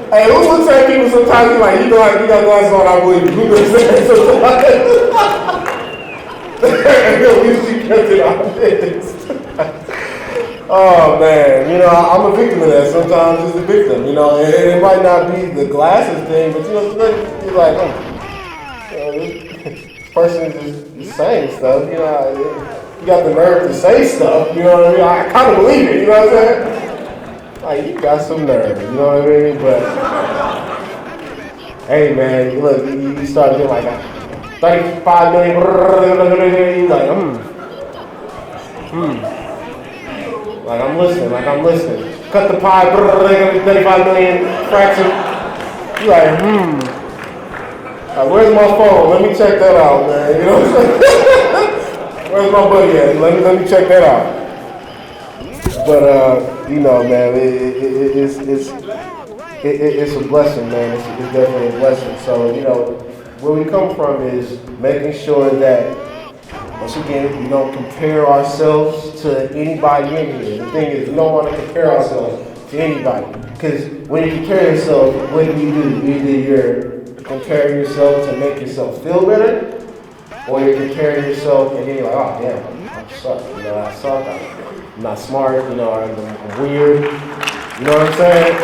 Hey, who looks at people sometimes like, you got glasses on, I believe you. Who looks at sometimes? At least you kept it honest. Oh man, you know, I'm a victim of that. Sometimes it's a victim, you know, and it might not be the glasses thing, but you know, you're like, this person is just saying stuff, you know, you got the nerve to say stuff, you know what I mean? I kind of believe it, you know what I'm saying? Like, you got some nerve, you know what I mean? But, hey man, look, you start getting like 35 million, you're like, Like I'm listening. Cut the pie, 35 million fraction. You like, Like, where's my phone? Let me check that out, man. You know what I'm saying? Where's my buddy at? Let me check that out. But you know, man, it's a blessing, man. It's definitely a blessing. So, you know, where we come from is making sure that, once again, we don't compare ourselves to anybody in here. The thing is, we don't want to compare ourselves to anybody. Because when you compare yourself, what do? Either you're comparing yourself to make yourself feel better, or you're comparing yourself and then you're like, oh damn, I suck. You know, I suck. I'm not smart. You know, I'm weird. You know what I'm saying?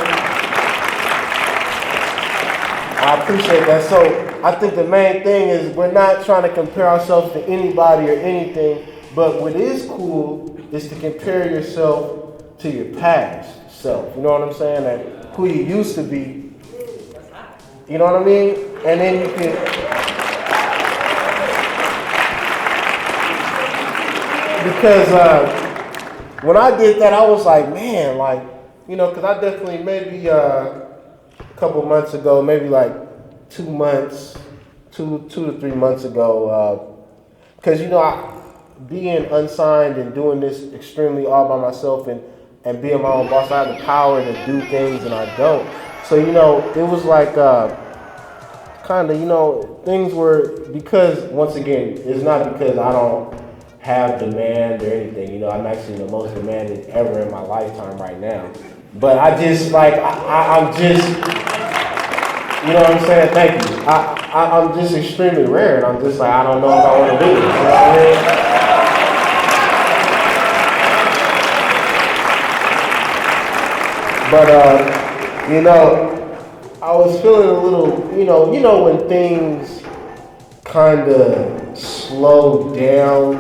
I appreciate that. So I think the main thing is we're not trying to compare ourselves to anybody or anything, but what is cool is to compare yourself to your past self. You know what I'm saying? That who you used to be. You know what I mean? And then you can. because when I did that, I was like, man, like, you know, because I definitely maybe a couple months ago, maybe like 2 months, 2 to 3 months ago, because, you know, being unsigned and doing this extremely all by myself and being my own boss, I have the power to do things and I don't. So, you know, it was like kind of, you know, things were, because once again, it's not because I don't have demand or anything. You know, I'm actually the most demanded ever in my lifetime right now. But I just like, I'm just, you know what I'm saying? Thank you. I'm just extremely rare, and I'm just like, I don't know if I want to do this. You know what I mean? But, you know, I was feeling a little, you know when things kind of slow down,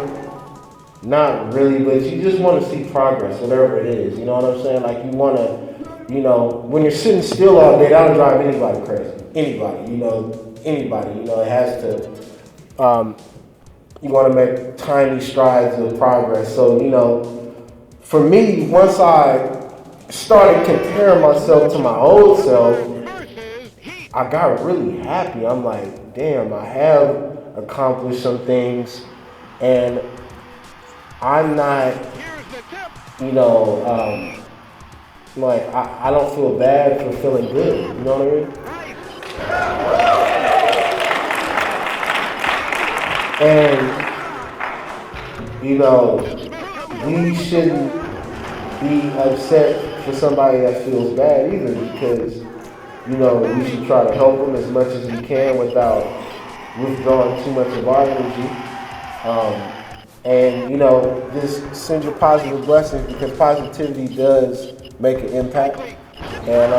not really, but you just want to see progress, whatever it is, you know what I'm saying? Like you want to, you know, when you're sitting still all day, that'll drive anybody crazy. Anybody, you know, it has to, you want to make tiny strides of progress. So, you know, for me, once I started comparing myself to my old self, I got really happy. I'm like, damn, I have accomplished some things, and I'm not, you know, like, I don't feel bad for feeling good, you know what I mean? And, you know, we shouldn't be upset for somebody that feels bad either, because, you know, we should try to help them as much as we can without withdrawing too much of our energy. And, you know, just send your positive blessings, because positivity does make an impact. And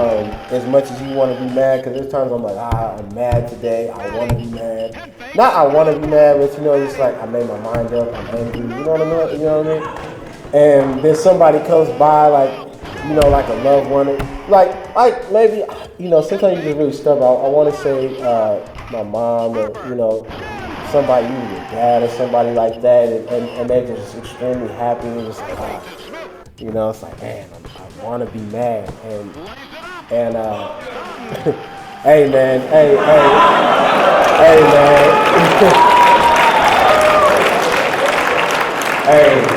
as much as you want to be mad, because there's times I'm like, I'm mad today, I want to be mad. Not I want to be mad, but, you know, it's like I made my mind up, I'm angry, you know what I mean? You know what I mean? And then somebody comes by, like, you know, like a loved one, like maybe, you know, sometimes you get really stubborn. I want to say my mom, or, you know, somebody, your dad or somebody like that, and they're just extremely happy, and just like, you know, it's like, man, I want to be mad, and hey man, hey man, hey,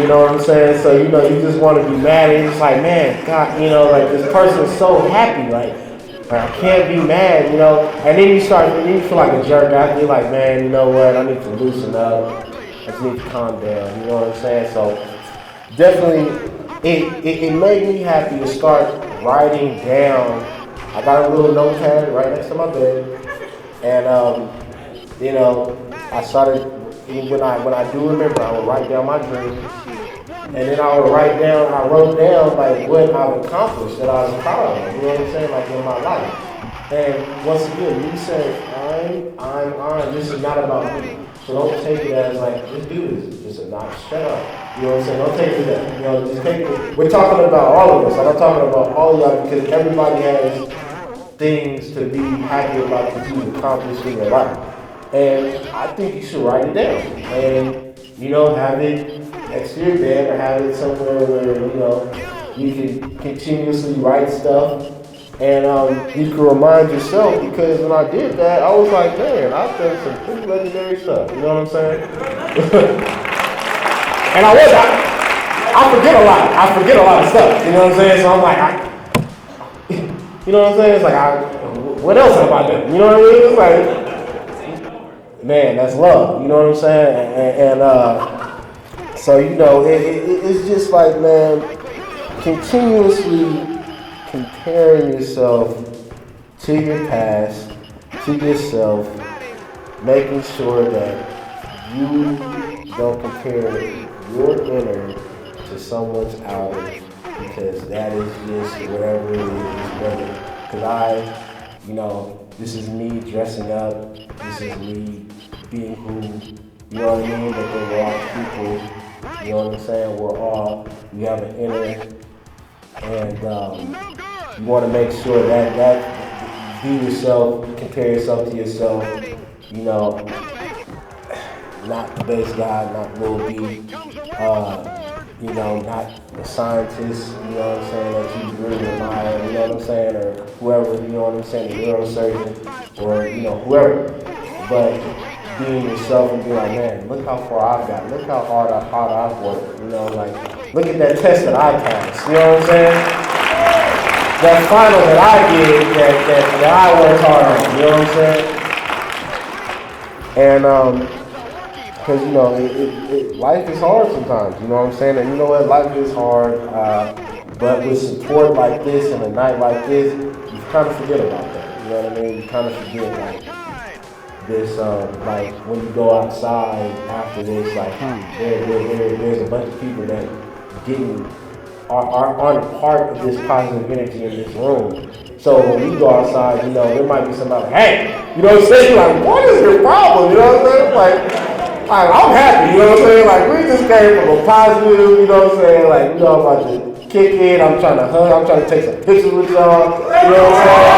you know what I'm saying? So, you know, you just want to be mad, and it's like, man, God, you know, like, this person's so happy, like, I can't be mad, you know, and then you feel like a jerk after. You're like, man, you know what, I need to loosen up, I just need to calm down, you know what I'm saying? So, definitely, it made me happy to start writing down. I got a little notepad right next to my bed, and, you know, I started, when I do remember, I would write down my dreams, and then I wrote down like what I've accomplished that I was proud of, you know what I'm saying, like in my life. And once again, you said, I'm, this is not about me. So don't take it as like, just do this. Just not shut up. You know what I'm saying? Don't take it that, you know, just take it. We're talking about all of us. I'm not talking about all of y'all, because everybody has things to be happy about that you've accomplished in your life. And I think you should write it down. And, you know, have it next to your bed, or have it somewhere where, you know, you can continuously write stuff, and you can remind yourself, because when I did that, I was like, man, I've done some pretty legendary stuff, you know what I'm saying? And I forget a lot of stuff, you know what I'm saying? So I'm like, you know what I'm saying? It's like, what else have I done? You know what I mean? It's like, man, that's love, you know what I'm saying? And so, you know, it's just like, man, continuously comparing yourself to your past, to yourself, making sure that you don't compare your inner to someone's outer, because that is just whatever it is, brother. Because you know, this is me dressing up, this is me being who, you know what I mean? But then we're all people. You know what I'm saying? We have an inner, and you want to make sure that be yourself, compare yourself to yourself, you know. not the bass guy, not Lil B, you know, not the scientist, you know what I'm saying, that you really admire, you know what I'm saying, or whoever, you know what I'm saying, the neurosurgeon, or, you know, whoever. But being yourself and being like, man, look how far I've got, look how hard I've worked, you know, like, look at that test that I passed, you know what I'm saying? That final that I did, that I worked hard on, you know what I'm saying? And, because, you know, life is hard sometimes, you know what I'm saying? And you know what, life is hard, but with support like this and a night like this, you kind of forget about that, you know what I mean? You kind of forget, like, this, like, when you go outside after this, like, there's a bunch of people that aren't a part of this positive energy in this room. So when we go outside, you know, there might be somebody like, hey, you know what I'm saying? Like, what is your problem? You know what I'm saying? Like, I'm happy, you know what I'm saying? Like, we just came from a positive, you know what I'm saying? Like, you know, I'm about to kick it, I'm trying to hug, I'm trying to take some pictures with y'all, you know what I'm saying?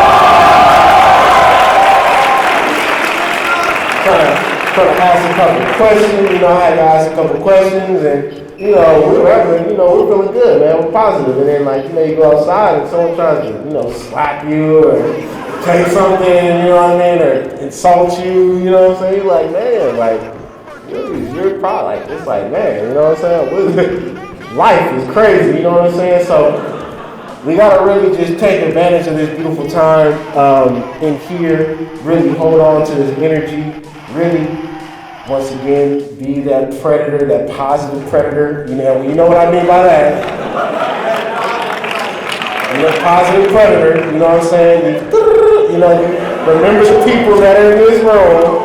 Trying to ask a couple of questions, you know, I had to ask a couple of questions, and, you know, whatever, you know, we're feeling good, man, we're positive. And then, like, you know, you go outside and someone tries to, you know, slap you or take something, you know what I mean, or insult you, you know what I'm saying? You're like, man, like, you're probably like, it's like, man, you know what I'm saying? Life is crazy, you know what I'm saying? So we gotta really just take advantage of this beautiful time in here, really hold on to this energy, really, once again, be that predator, that positive predator. You know what I mean by that. You're a positive predator, you know what I'm saying? You know, remember the people that are in this room.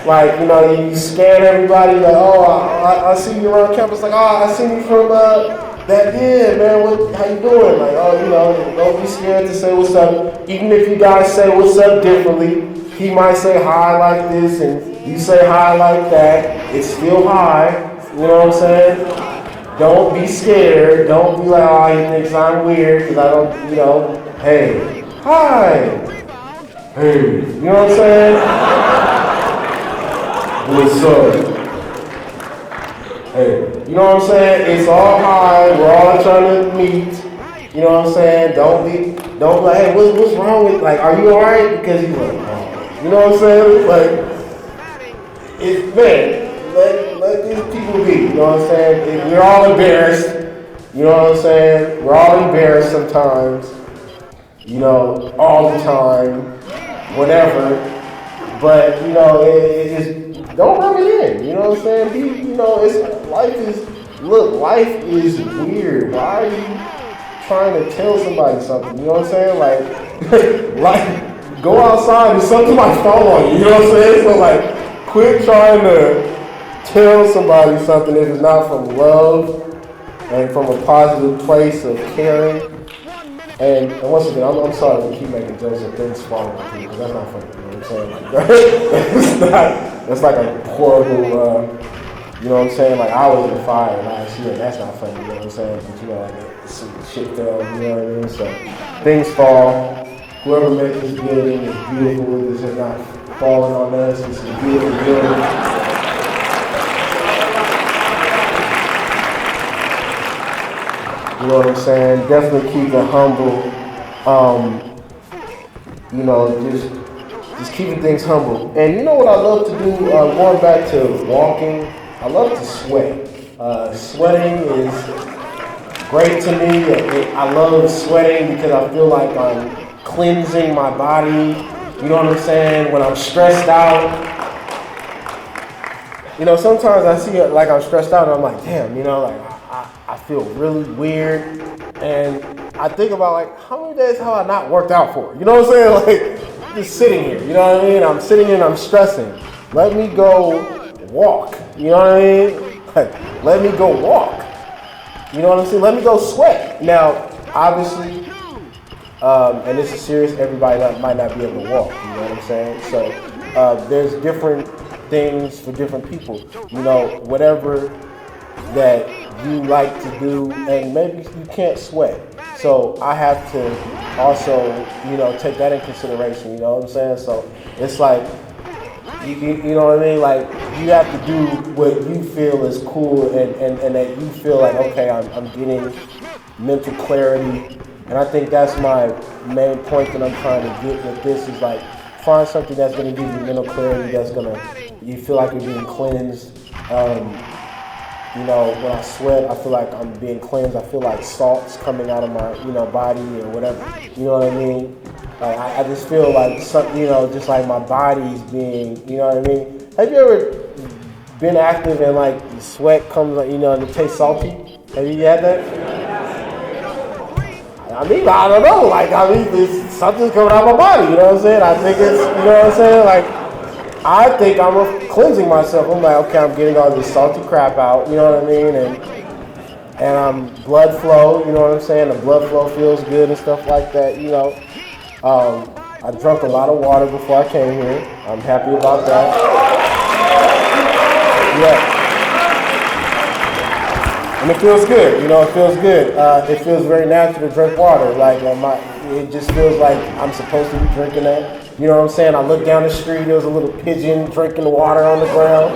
Like, you know, you scan everybody, like, oh, I see you around campus, like, oh, I see you from that, yeah, man, how you doing? Like, oh, you know, don't be scared to say what's up. Even if you guys say what's up differently, he might say hi like this, and you say hi like that. It's still hi, you know what I'm saying? Don't be scared. Don't be like, oh, he thinks I'm weird, because I don't, you know, hey, hi, hey, you know what I'm saying? What's up? Hey, you know what I'm saying? It's all high. We're all trying to meet. You know what I'm saying? Don't be like, hey, what's wrong with, like, are you alright? Because he's like, oh. You know what I'm saying? Like, man, let these people be. You know what I'm saying? We're all embarrassed. You know what I'm saying? We're all embarrassed sometimes. You know, all the time. Whatever. But, you know, it's don't rub it in, you know what I'm saying? You know, life is weird. Why are you trying to tell somebody something? You know what I'm saying? Like go outside and something might fall on you, you know what I'm saying? So, like, quit trying to tell somebody something if it's not from love and from a positive place of caring. And once again, I'm sorry to keep making jokes of things falling on people, because that's not funny, you know what I'm saying? That's like a horrible, you know what I'm saying? Like, I was in the fire last year, that's not funny, you know what I'm saying? But, you know, like, some shit fell, you know what I mean? So, things fall. Whoever makes this building is beautiful. This is not falling on us. This is a beautiful building. You know what I'm saying? Definitely keep it humble. You know, just keeping things humble. And you know what I love to do? Going back to walking, I love to sweat. Sweating is great to me. I love sweating because I feel like I'm cleansing my body. You know what I'm saying? When I'm stressed out. You know, sometimes I see it like I'm stressed out and I'm like, damn, you know, like, I feel really weird, and I think about, like, how many days have I not worked out for? You know what I'm saying? Like, just sitting here, you know what I mean? I'm sitting here and I'm stressing. Let me go walk, you know what I mean? Like, let me go walk. You know what I'm saying? Let me go sweat. Now, obviously, and this is serious, everybody might not be able to walk, you know what I'm saying? So, there's different things for different people. You know, whatever that you like to do, and maybe you can't sweat. So I have to also, you know, take that in consideration, you know what I'm saying? So it's like, You know what I mean? Like, you have to do what you feel is cool and that you feel like, okay, I'm getting mental clarity. And I think that's my main point that I'm trying to get with this is like, find something that's going to give you mental clarity, that's going to, you feel like you're being cleansed. You know, when I sweat, I feel like I'm being cleansed. I feel like salt's coming out of my, body or whatever. You know what I mean? Like, I just feel like something, just like my body's being, you know what I mean? Have you ever been active and like sweat comes, and it tastes salty? Have you had that? I mean, I don't know. Something's coming out of my body. You know what I'm saying? I think it's, you know what I'm saying? Like, I think I'm cleansing myself. I'm like, okay, I'm getting all this salty crap out. You know what I mean? And I'm blood flow. You know what I'm saying? The blood flow feels good and stuff like that. I drank a lot of water before I came here. I'm happy about that. Yeah. And it feels good, it feels good. It feels very natural to drink water. Like, it just feels like I'm supposed to be drinking that. You know what I'm saying? I look down the street, there was a little pigeon drinking water on the ground.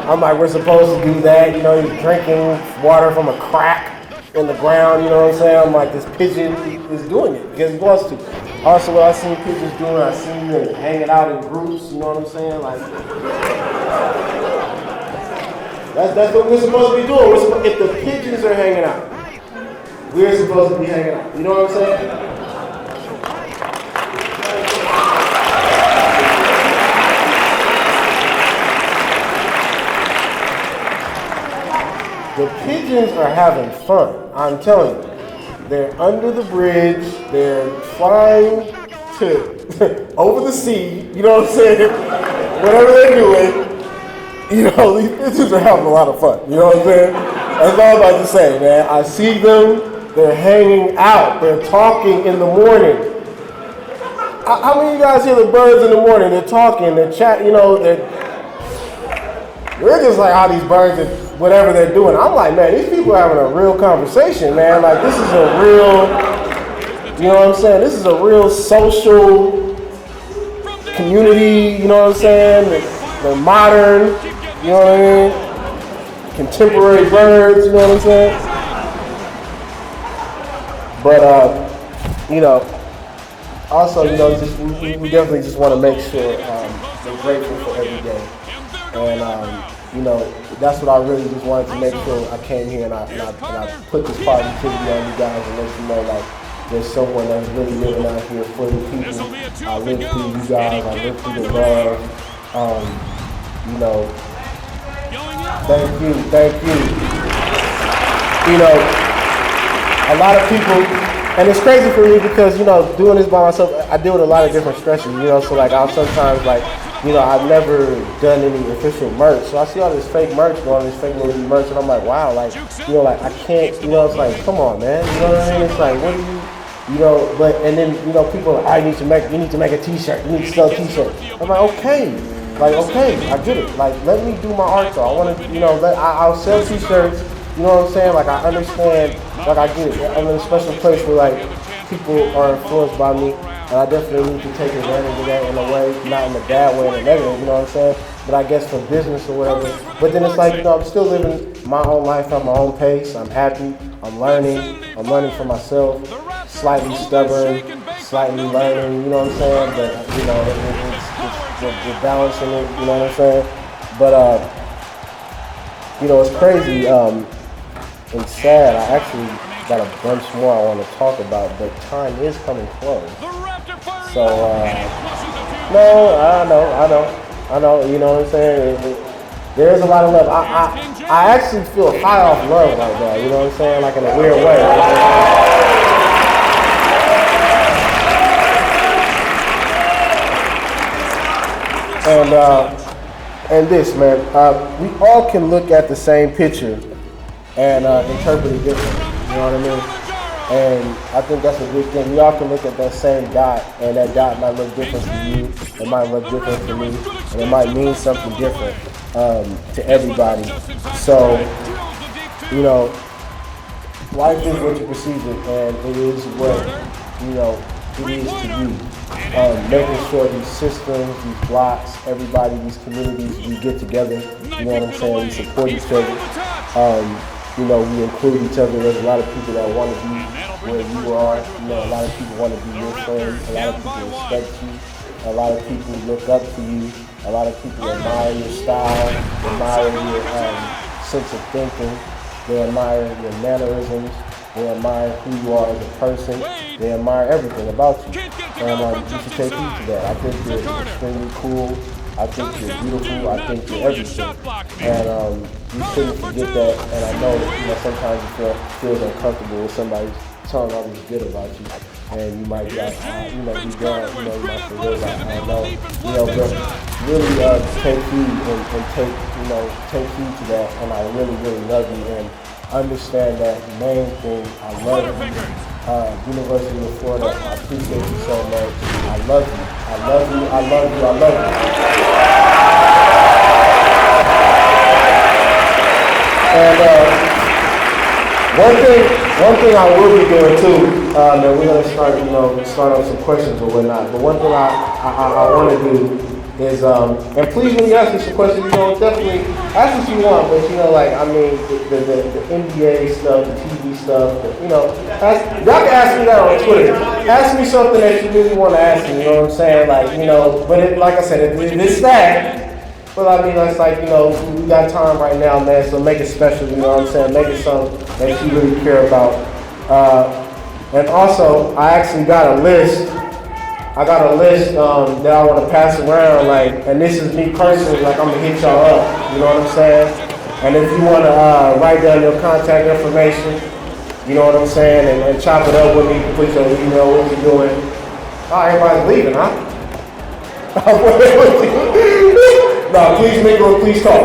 I'm like, we're supposed to do that. He's drinking water from a crack in the ground, you know what I'm saying? I'm like, this pigeon is doing it because he wants to. Also, what I seen pigeons doing, I seen them hanging out in groups, you know what I'm saying? Like, that's what we're supposed to be doing. If the pigeons are hanging out, we're supposed to be hanging out. You know what I'm saying? The pigeons are having fun. I'm telling you. They're under the bridge. They're flying to over the sea. You know what I'm saying? Whatever they're doing. These pigeons are having a lot of fun. You know what I'm saying? That's all I'm about to say, man. I see them. They're hanging out. They're talking in the morning. How many of you guys hear the birds in the morning? They're talking. They're chatting. We're just like how these birds are, whatever they're doing. I'm like, man, these people are having a real conversation, man. Like, this is a real, you know what I'm saying? This is a real social community, you know what I'm saying? They're modern, you know what I mean? Contemporary birds, you know what I'm saying? But, also, we definitely just want to make sure we're grateful for every day. And, that's what I really just wanted to make sure I came here and I put this positivity on you guys and let you know, like, there's someone that's really living out here for the people. I live through you guys. I live through the love. Thank you. A lot of people, and it's crazy for me because, doing this by myself, I deal with a lot of different stresses, so like I'll sometimes like, I've never done any official merch. So I see all this fake merch going, this fake movie merch, and I'm like, wow, like, like I can't, it's like, come on, man. You know what I mean? It's like, what do you, but, and then, people are like, you need to make a t-shirt. You need to sell a t-shirt. I'm like, okay. Like, okay, I get it. Like, let me do my art though. I want to, I'll sell t-shirts. You know what I'm saying? Like, I understand, like, I get it. I'm in a special place where, like, people are influenced by me. And I definitely need to take advantage of that in a way, not in a bad way, in a negative, you know what I'm saying? But I guess for business or whatever. But then it's like, I'm still living my own life at my own pace. I'm happy. I'm learning for myself. Slightly stubborn, slightly learning, you know what I'm saying? But, we're balancing it, you know what I'm saying? But, it's crazy and sad. I actually got a bunch more I want to talk about, but time is coming close. So, no, I know, you know what I'm saying? There is a lot of love. I actually feel high off love right now, you know what I'm saying? Like in a weird way. And this, man, we all can look at the same picture and interpret it differently, you know what I mean? And I think that's a good thing. We all can look at that same dot, and that dot might look different to you, it might look different to me, and it might mean something different to everybody. So, life is what you perceive it, and it is what, it is to you. Making sure these systems, these blocks, everybody, these communities, we get together, you know what I'm saying, we support each other. You know, we include each other. There's a lot of people that want to be where you are. You know, a lot of people want to be your friend. A lot of people respect you. A lot of people look up to you. A lot of people admire your style, admire your sense of thinking. They admire your mannerisms. They admire who you are as a person. They admire everything about you. And you should take heed to that. I think you're extremely cool. I think you're beautiful. I think you're everything. And you shouldn't forget that. And I know, you know, sometimes you feel uncomfortable with somebody telling all this good about you. And you might be like, you know, be down, you know, you might feel real like, I don't know. You know, but really take heed and take, you know, take heed to that. And I really, really love you. And understand that main thing. I love you. University of Florida, I appreciate you so much. I love you. I love you. I love you. I love you. And one thing I will be doing too, that we're gonna start on some questions or whatnot. But one thing I want to do is, and please when you ask me some questions, you know, definitely ask what you want, but you know, like, I mean, the NBA stuff, the TV stuff, you know, y'all can ask me that on Twitter. Ask me something that you really want to ask me, you know what I'm saying? Like, you know, but it, like I said, it's that. But I mean, that's like, you know, we got time right now, man, so make it special, you know what I'm saying? Make it something that you really care about. And also, I actually got a list. I got a list that I want to pass around, like, and this is me personally, like, I'm gonna hit y'all up, you know what I'm saying? And if you want to write down your contact information, you know what I'm saying, and chop it up with me, put your email, what you're doing. Oh, everybody's leaving, huh? No, please mingle, please talk.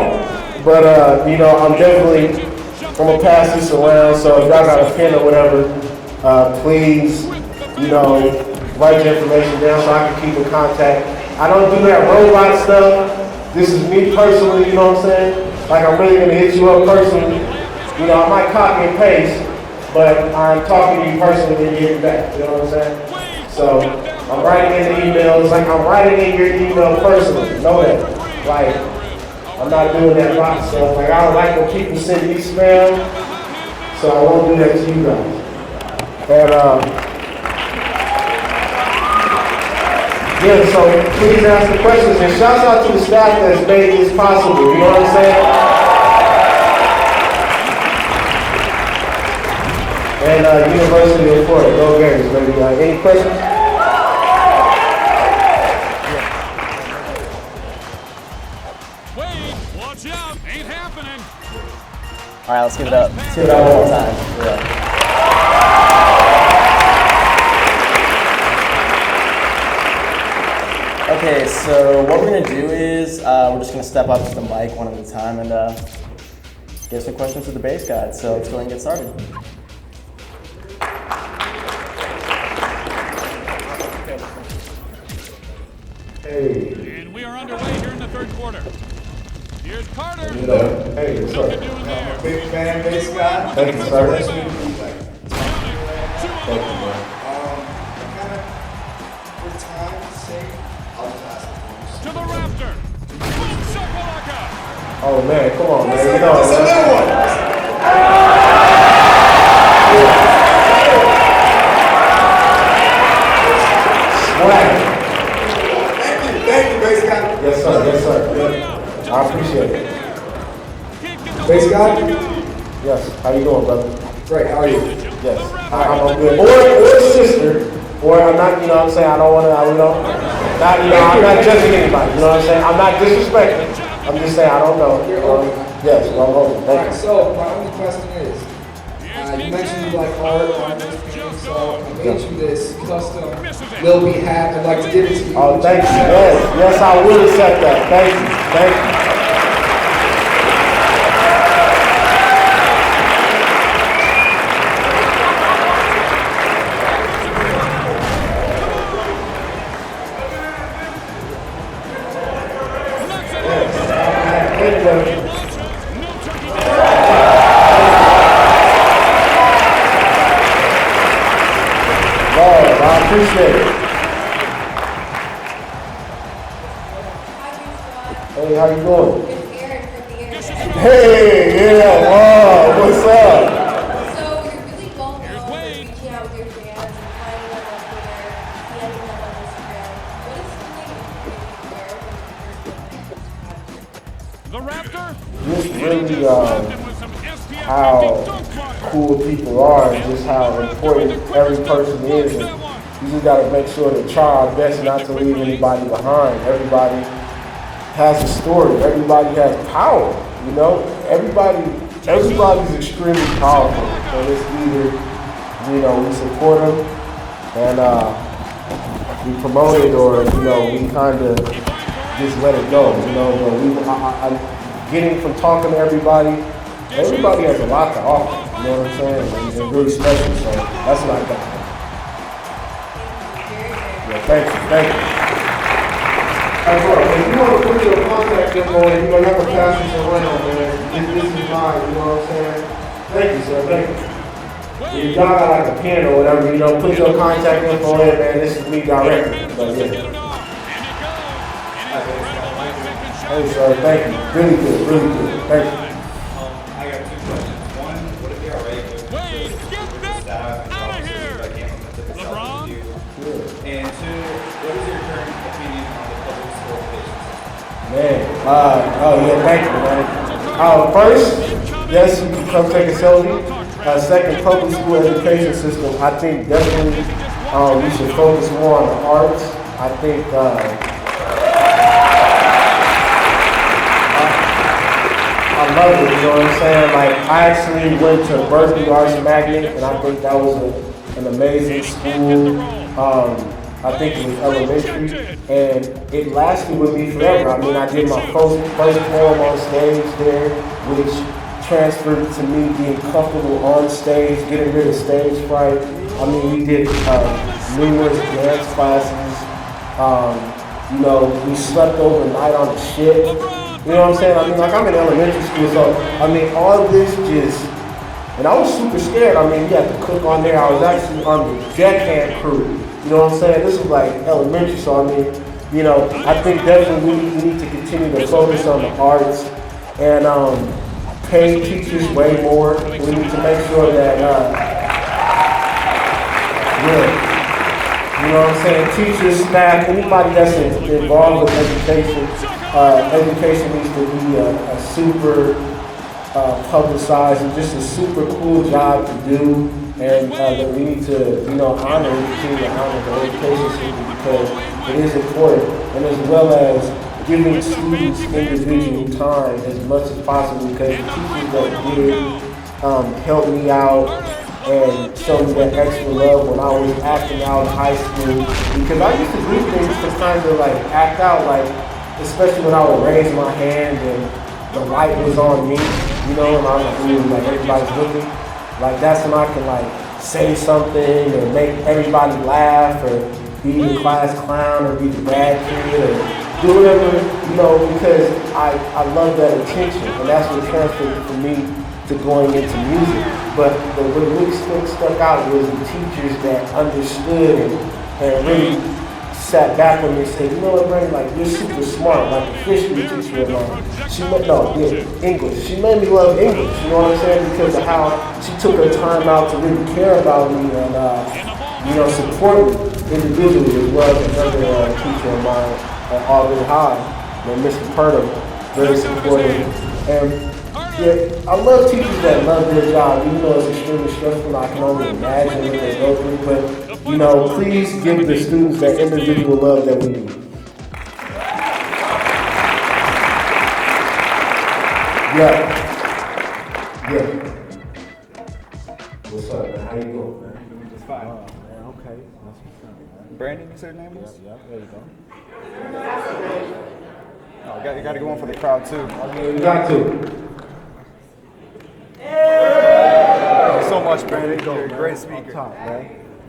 But, you know, I'm gonna pass this around, so if y'all got a pen or whatever, please, you know, write your information down so I can keep in contact. I don't do that robot stuff. This is me personally, you know what I'm saying? Like, I'm really gonna hit you up personally. You know, I might copy and paste, but I'm talking to you personally and you hit me back, you know what I'm saying? So, I'm writing in the emails, like I'm writing in your email personally, know that. Like, I'm not doing that bot stuff. Like, I don't like when people send me spam, so I won't do that to you guys. And, yeah, so please ask the questions, and shouts out to the staff that's made this possible, you know what I'm saying? And University of Florida, go Gators, baby. Any questions? Wait, watch out, ain't happening. All right, let's give it up. Let's give it up one more time. Yeah. Okay, so what we're gonna do is we're just gonna step up to the mic one at a time and get some questions to the base guide. So let's go ahead and get started. Hey. And we are underway here in the third quarter. Here's Carter. Hey, what's Nothing up? doing there. Big fan, base guy. Thank you, sir. Nice meeting you. Like, Thank you, man. kind of for time's sake, I'll just ask the To the Raptor. Boom shakalaka. Oh man, come on, man. You know, That's a man. new one. Swag. Thank you, base guy. Yes, sir. Yes, sir. Yeah. I appreciate it. Can't get the Base guy? Yes. How you doing, brother? Great, how are you? Yes. I'm good. Or sister. Or I'm not, you know what I'm saying? I don't want to, you know, I'm not judging anybody. You know what I'm saying? I'm not disrespecting. I'm just saying I don't know. Yes, I'm open. Thank Alright, you. so my only question is, you mentioned you like art on this painting, so I made you this custom Lil B hat. I'd like to give it to you. Oh, thank you. Yes, yes, I will accept that. Thank you. Thank you. Thank you. Lord, I appreciate it. Hey, how you doing? It's Aaron from the internet. Hey, yeah, wow, what's up? So you're really well known for reaching out with your fans and finding them on Twitter, DMing them on Instagram. What is something you can share from your personal The Raptor. Just He really, just slapped him with some SPF how 50 dunk fire. cool people are and just how important every person is. And you just gotta make sure to try our best not to leave anybody behind. Everybody has a story. Everybody has power. You know, everybody's extremely powerful. And it's either, you know, we support them and we promote it, or you know, we kind of just let it go. You know, but getting from talking to everybody has a lot to offer. You know what I'm saying? And they're really special. So that's what I got. Yeah, thank you. Hey, bro, if you want to put your contact info in, you know, have a passion to run on, man. This is mine, you know what I'm saying? Thank you, sir, thank you. If y'all got like a pen or whatever, you know, put your contact info in, man. This is me directly. But yeah. Hey, sir, thank you. Really good. Thank you. I got two questions. One, would it be alright if Wade, get that out of here! LeBron? And two, what is your current opinion on the public school education system? Man, yeah, thank you, man. First, yes, you can come take a selfie. Second, public school education system. I think definitely we should focus more on the arts. I think I love it, you know what I'm saying? Like, I actually went to Berkeley Arts Magnet, and I think that was an amazing school. I think it was elementary, and it lasted with me forever. I mean, I did my first poem on stage there, which transferred to me being comfortable on stage, getting rid of stage fright. I mean, we did numerous dance classes. You know, we slept overnight on the ship. You know what I'm saying? I mean, like, I'm in elementary school, so, I mean, all of this just, and I was super scared. I mean, you had to cook on there. I was actually on the deckhand crew. You know what I'm saying? This was like elementary, so I mean, you know, I think definitely we need to continue to focus on the arts and pay teachers way more. We need to make sure that, you know what I'm saying? Teachers, staff, anybody that's involved with education, education needs to be a super publicized and just a super cool job to do. And that we need to, you know, continue to honor the education system because it is important. And as well as giving students individual time as much as possible, because the teachers that did help me out and show me that extra love when I was acting out in high school. Because I used to do things to kind of like act out, like, especially when I would raise my hand and the light was on me, you know, and I'm like, ooh, like everybody's looking. Like, that's when I can, like, say something or make everybody laugh or be the class clown or be the bad kid or do whatever, you know, because I love that attention. And that's what transferred for me to going into music. But what really stuck out was the teachers that understood and really sat back with me and said, you know what, Brandon, like, you're super smart, like a history teacher of mine. English. She made me love English, you know what I'm saying, because of how she took her time out to really care about me and, you know, support me individually, as well as another teacher of mine at Auburn High, named Mr. Purdom, very supportive. And yeah, I love teachers that love their job, even though it's extremely stressful. I can only imagine what they go through, but, you know, please give the students that individual love that we need. Yeah. What's up, man? How you doing, man? It's fine. Man, okay. That's what's up. Brandon, you said your name was? Yeah, there you go. Oh, you got to go on for the crowd too. I mean, you got to. Thank you so much, Brandon. You're a great speaker. Top, man.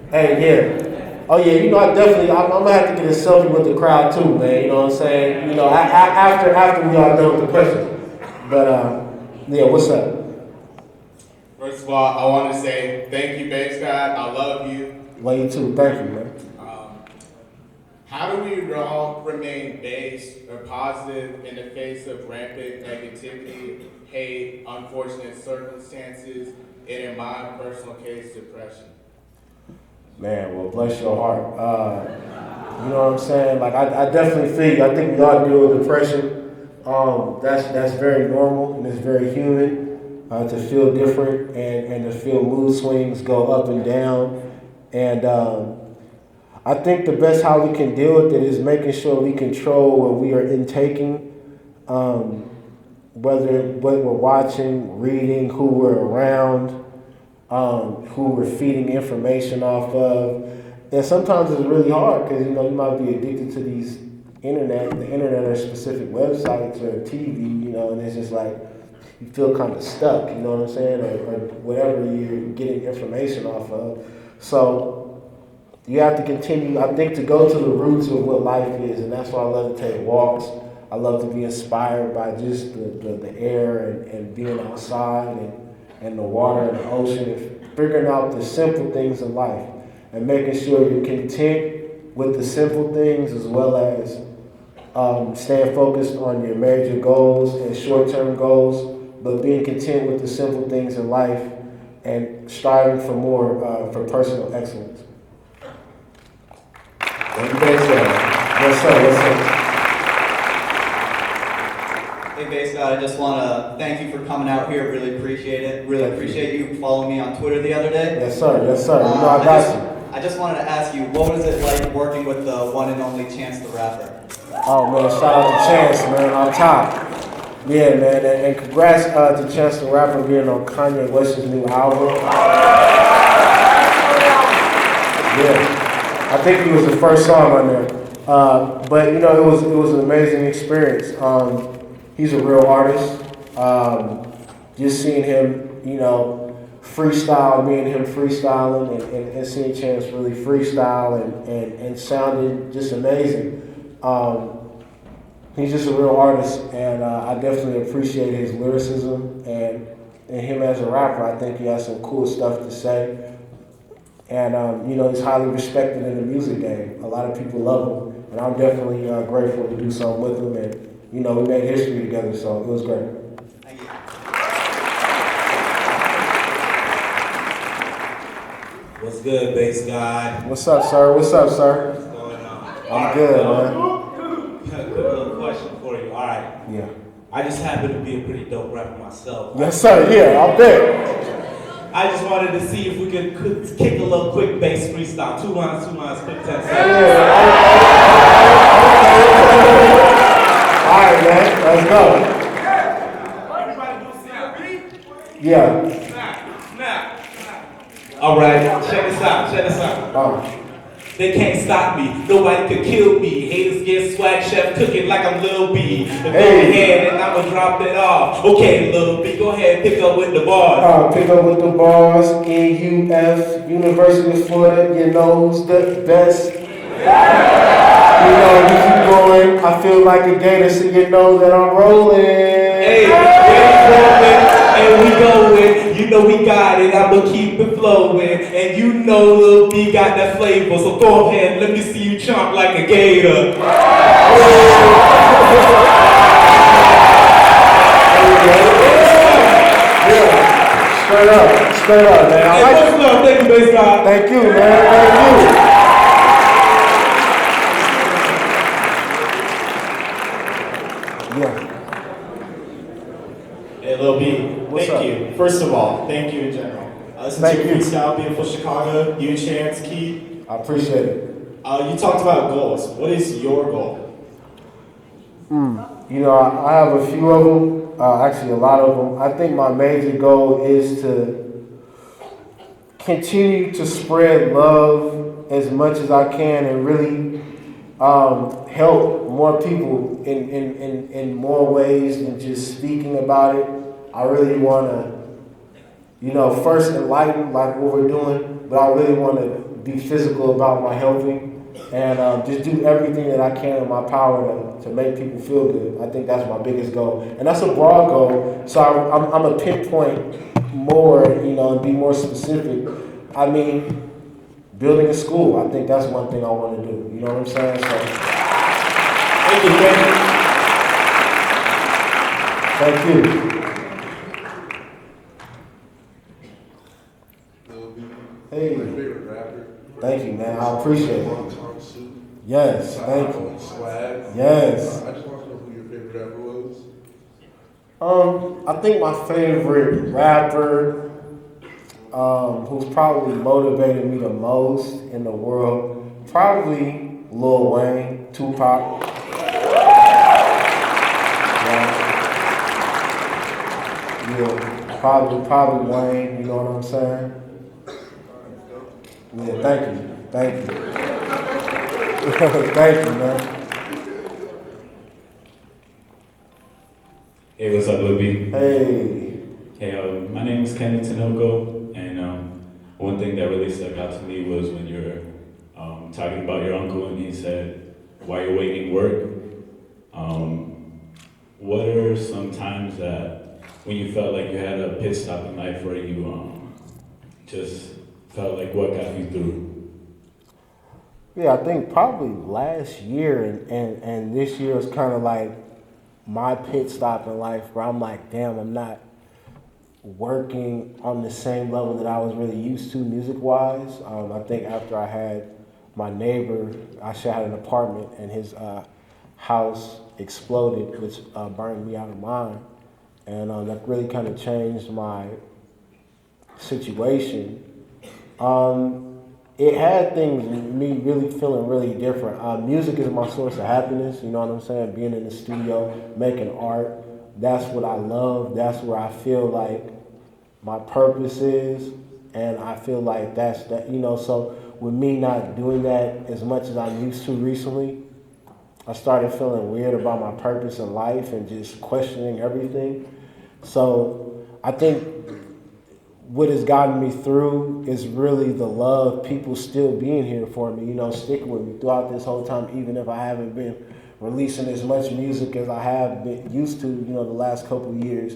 Hey, yeah. Oh, yeah, you know, I'm going to have to get a selfie with the crowd too, man. You know what I'm saying? You know, after we all done with the questions. But, yeah, what's up? First of all, I want to say thank you, Big Scott. I love you. Love you too. Thank you, man. How do we all remain based or positive in the face of rampant negativity, hate, unfortunate circumstances, and in my personal case, depression? Man, well, bless your heart. You know what I'm saying? Like, I definitely feel you. I think we all deal with depression. That's very normal and it's very human to feel different and to feel mood swings go up and down. And I think the best how we can deal with it is making sure we control what we are intaking, whether what we're watching, reading, who we're around, who we're feeding information off of. And sometimes it's really hard because, you might be addicted to the internet or specific websites or TV, and it's just like you feel kind of stuck, you know what I'm saying, or whatever you're getting information off of. So you have to continue, I think, to go to the roots of what life is, and that's why I love to take walks. I love to be inspired by just the air and being outside and the water and the ocean and figuring out the simple things in life and making sure you're content with the simple things as well as staying focused on your major goals and short-term goals, but being content with the simple things in life and striving for more for personal excellence. Thank you, Bass God. Yes, sir. Yes, sir. Hey, Bass God, I just want to thank you for coming out here. Really appreciate it. Really appreciate you following me on Twitter the other day. Yes, sir. Yes, sir. I got you. I just wanted to ask you, what was it like working with the one and only Chance the Rapper? Oh, man, shout out to Chance, man, on top. Yeah, man, and congrats to Chance the Rapper being on Kanye West's new album. Yeah, I think he was the first song on there. But, it was an amazing experience. He's a real artist. Just seeing him, freestyle, me and him freestyling and seeing Chance really freestyle and sounding just amazing. He's just a real artist, and I definitely appreciate his lyricism and him as a rapper. I think he has some cool stuff to say, and he's highly respected in the music game. A lot of people love him, and I'm definitely grateful to do something with him, and we made history together, so it was great. Thank you. What's good, Bass God? What's up, sir? What's up, sir? What's going on? I'm good, man. Quick little question for you. All right. Yeah. I just happen to be a pretty dope rapper myself. Yes, sir. Yeah, I'll bet. I just wanted to see if we could kick a little quick bass freestyle. 2 lines, quick 10 seconds. Yeah. All right, man. Let's go. Everybody do CIB? Yeah. Snap. All right, check this out. They can't stop me, nobody could kill me. Haters get swag chef cooking like I'm Lil B. Go ahead and I'ma drop it off. Okay, Lil B, go ahead, pick up with the bars. Pick up with the bars, NUF, University of Florida, who's the best. You keep going, I feel like a gator, so you know that I'm rolling. Hey, and we going, we got it, I'ma keep it flowing. And Lil B got that flavor, so go ahead, let me see you chomp like a gator. Straight up, man. Hey, what's up? Thank you, Bass God. Thank you, man. Thank you. Hey, Lil B, thank you. First of all, thank you in general. Listen to your freestyle, Beautiful Chicago, you, Chance, Keith. I appreciate it. You talked about goals. What is your goal? I have a few of them, actually a lot of them. I think my major goal is to continue to spread love as much as I can and really help more people in more ways than just speaking about it. I really want to, first enlighten like what we're doing, but I really want to be physical about my helping and just do everything that I can in my power to make people feel good. I think that's my biggest goal. And that's a broad goal, so I'm going to pinpoint more, and be more specific. I mean, building a school. I think that's one thing I want to do. You know what I'm saying? So, Thank you, man. thank you. Hey. My favorite rapper. Thank you, man. I appreciate it. Yes, thank you. Swag. Yes. I just want to know who your favorite rapper was. I think my favorite rapper, who's probably motivated me the most in the world, probably Lil Wayne, Tupac. Yeah, probably Wayne. You know what I'm saying? Yeah, thank you. Thank you, man. Hey, what's up, Lil B? Hey. Hey, my name is Kenny Tinoco, and one thing that really stuck out to me was when you were talking about your uncle, and he said, while you're waiting work, what are some times that when you felt like you had a pit stop in life where you just felt like what got you through? Yeah, I think probably last year and this year was kind of like my pit stop in life where I'm like, damn, I'm not working on the same level that I was really used to music-wise. I think after I had my neighbor, I actually had an apartment and his house exploded, which burned me out of mine. And that really kind of changed my situation. It had me really feeling really different. Music is my source of happiness, you know what I'm saying? Being in the studio, making art, that's what I love. That's where I feel like my purpose is. And I feel like that's that, you know, so with me not doing that as much as I'm used to recently, I started feeling weird about my purpose in life and just questioning everything. So I think what has gotten me through is really the love, people still being here for me, you know, sticking with me throughout this whole time, even if I haven't been releasing as much music as I have been used to, you know, the last couple of years.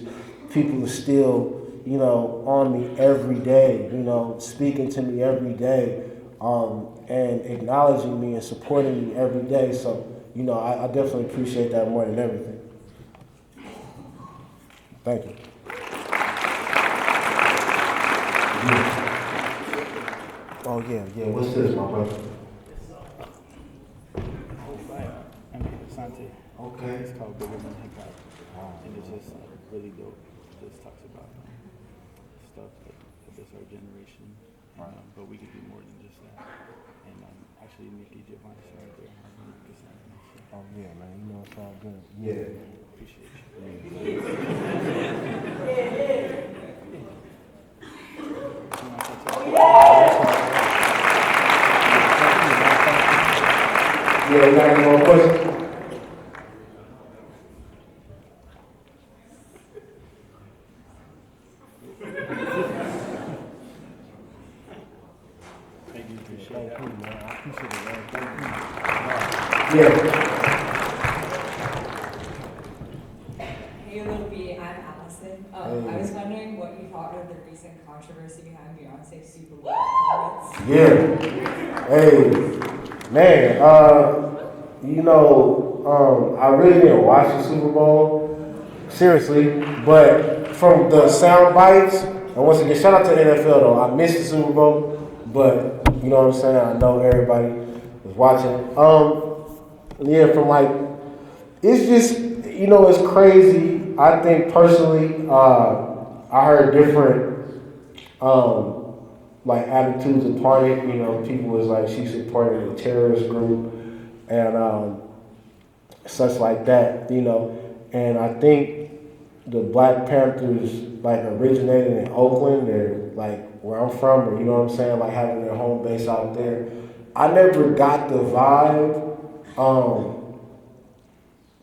People are still, you know, on me every day, you know, speaking to me every day, and acknowledging me and supporting me every day. So, you know, I definitely appreciate that more than everything. Thank you. Oh yeah. What's this, my brother? Okay. It's called Bigger Than Hip Hop, and it's just really dope. It just talks about stuff that is our generation, but we can do more than just that. And actually, Nikki Giovanni right there, 100%. Oh yeah, man. You know it's all good. Yeah. Appreciate you. Yeah, you got any more questions? Thank you, appreciate it. Thank you, man. I appreciate it, man. Thank you. Yeah. Hey, Lil B, I'm Allison. I was wondering what you thought of the recent controversy behind Beyonce's Super Bowl performance. Yeah. Hey, man, you know, I really didn't watch the Super Bowl, seriously, but from the sound bites, and once again, shout out to the NFL though, I missed the Super Bowl, but you know what I'm saying, I know everybody was watching. Yeah, from like, it's just, you know, it's crazy. I think personally, I heard different, like attitudes upon it. You know, people was like, she supported a terrorist group and such like that, you know. And I think the Black Panthers like originated in Oakland, or like where I'm from, or you know what I'm saying, like having their home base out there. I never got the vibe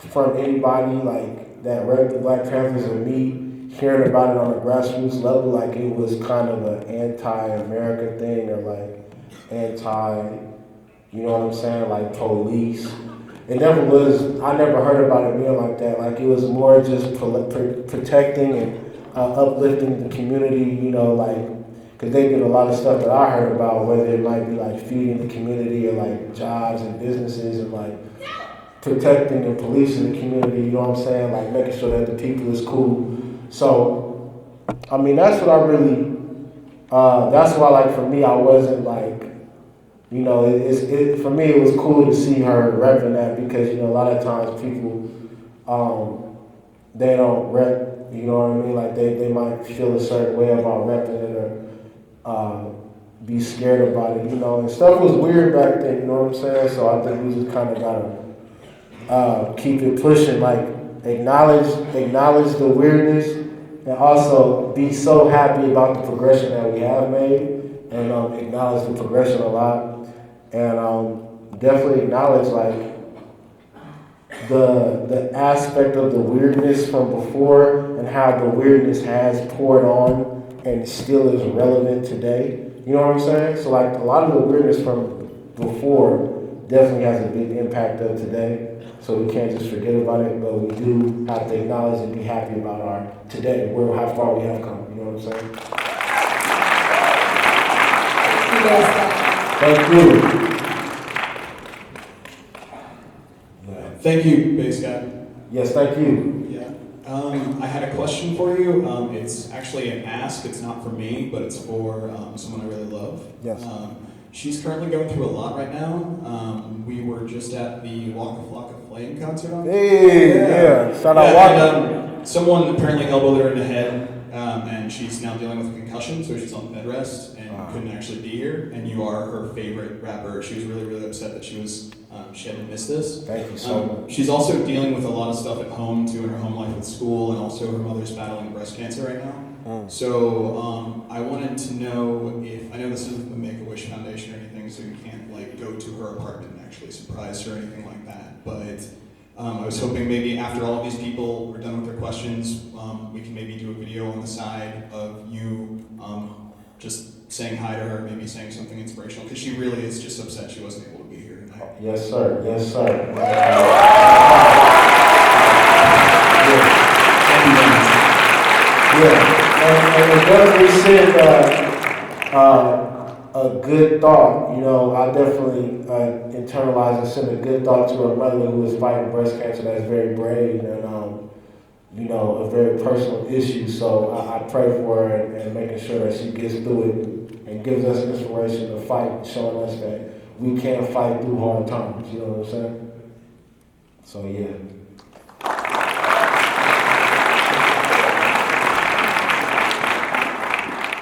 from anybody like that read the Black Panthers or me hearing about it on a grassroots level, like it was kind of an anti-American thing or like anti, you know what I'm saying, like police. It never was, I never heard about it being like that. Like it was more just protecting and uplifting the community, you know, like, because they did a lot of stuff that I heard about, whether it might be like feeding the community or like jobs and businesses and like protecting and policing the community, you know what I'm saying? Like making sure that the people is cool. So, I mean, that's what I really, that's why like for me, I wasn't like, you know, for me it was cool to see her repping that because, you know, a lot of times people, they don't rep, you know what I mean? Like they might feel a certain way about repping it or be scared about it, you know, and stuff was weird back then, you know what I'm saying? So I think we just kind of gotta keep it pushing, like acknowledge the weirdness and also be so happy about the progression that we have made and acknowledge the progression a lot and definitely acknowledge like the aspect of the weirdness from before and how the weirdness has poured on and still is relevant today. You know what I'm saying? So like a lot of the weirdness from before definitely has a big impact of today. So we can't just forget about it, but we do have to acknowledge and be happy about our today, how far we have come. You know what I'm saying? Thank you. Thank you, bass guy. Yes, thank you. Yeah. I had a question for you. It's actually an ask. It's not for me, but it's for someone I really love. Yes. She's currently going through a lot right now. We were just at the Waka Flocka Flame concert on. Hey, yeah. Shout out Waka. Someone apparently elbowed her in the head, and she's now dealing with a concussion, so she's on bed rest and couldn't actually be here. And you are her favorite rapper. She was really, really upset that she had to miss this. Thank you so much. She's also dealing with a lot of stuff at home too, in her home life with school, and also her mother's battling breast cancer right now. So I wanted to know if, I know this isn't the Make-A-Wish Foundation or anything, so you can't like go to her apartment and actually surprise her or anything like that, but I was hoping maybe after all of these people are done with their questions, we can maybe do a video on the side of you just saying hi to her, maybe saying something inspirational, because she really is just upset she wasn't able to be here tonight. Yes, sir. Yes, sir. Yeah, and it definitely sent a good thought. You know, I definitely internalized and sent a good thought to her mother who was fighting breast cancer. That's very brave and, you know, a very personal issue. So I pray for her and making sure that she gets through it and gives us inspiration to fight, showing us that we can fight through hard times. You know what I'm saying? So, yeah.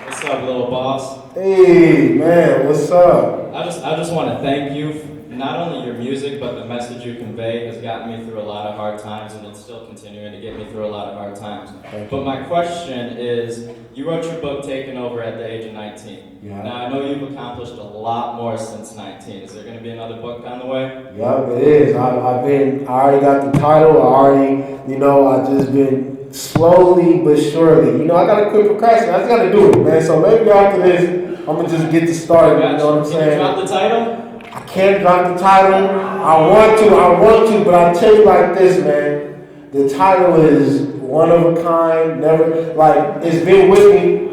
What's up, little boss? Hey, man, what's up? I just want to thank you. Not only your music, but the message you convey has gotten me through a lot of hard times, and it's still continuing to get me through a lot of hard times. But my question is, you wrote your book, Taking Over, at the age of 19. Yeah. Now, I know you've accomplished a lot more since 19. Is there going to be another book on the way? Yeah, it is. I already got the title. I just been slowly but surely. You know, I got to quit procrastinating. I just got to do it, man. So maybe after this, I'm going to just get to started. You know what I'm saying? Can you drop the title? I can't drop the title. I want to, but I'll tell you like this, man. The title is one of a kind, never, like, it's been with me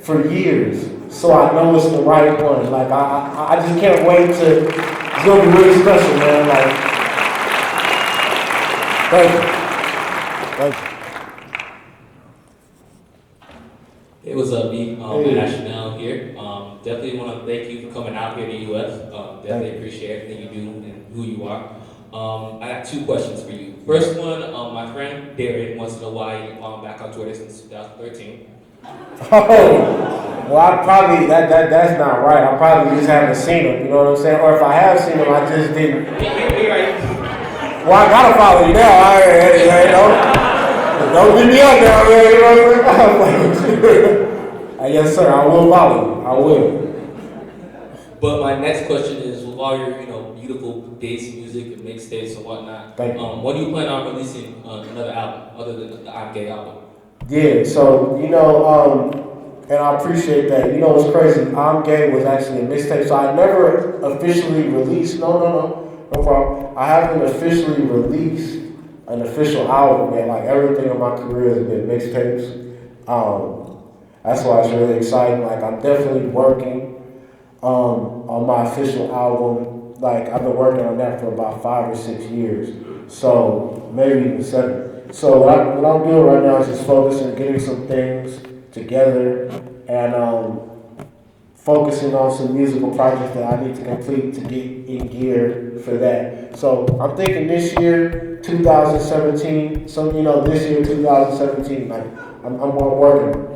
for years. So I know it's the right one. Like, I just can't wait to, it's going to be really special, man. Like, thank you. Thank you. Hey, what's up, B? National here. Definitely want to thank you for coming out here to US. Definitely appreciate everything you do and who you are. I got two questions for you. First one, my friend Darren wants to know why you back on Twitter since 2013. Oh, well, I probably, that's not right. I probably just haven't seen him, you know what I'm saying? Or if I have seen him, I just didn't. Well, I gotta follow you now. Don't get me up now, man. You know what I'm saying? Yes, sir. I will follow you. I will. But my next question is, with all your, beautiful bass music and mixtapes and whatnot, when do you plan on releasing another album other than the I'm Gay album? Yeah. So and I appreciate that. You know what's crazy? I'm Gay was actually a mixtape, so I never officially released. No problem. I haven't officially released an official album, man. Like everything in my career has been mixtapes. that's why it's really exciting. Like, I'm definitely working on my official album. Like, I've been working on that for about 5 or 6 years, so maybe even 7. So what I'm doing right now is just focusing on getting some things together and focusing on some musical projects that I need to complete to get in gear for that. So I'm thinking this year, 2017, this year, 2017, like, I'm working.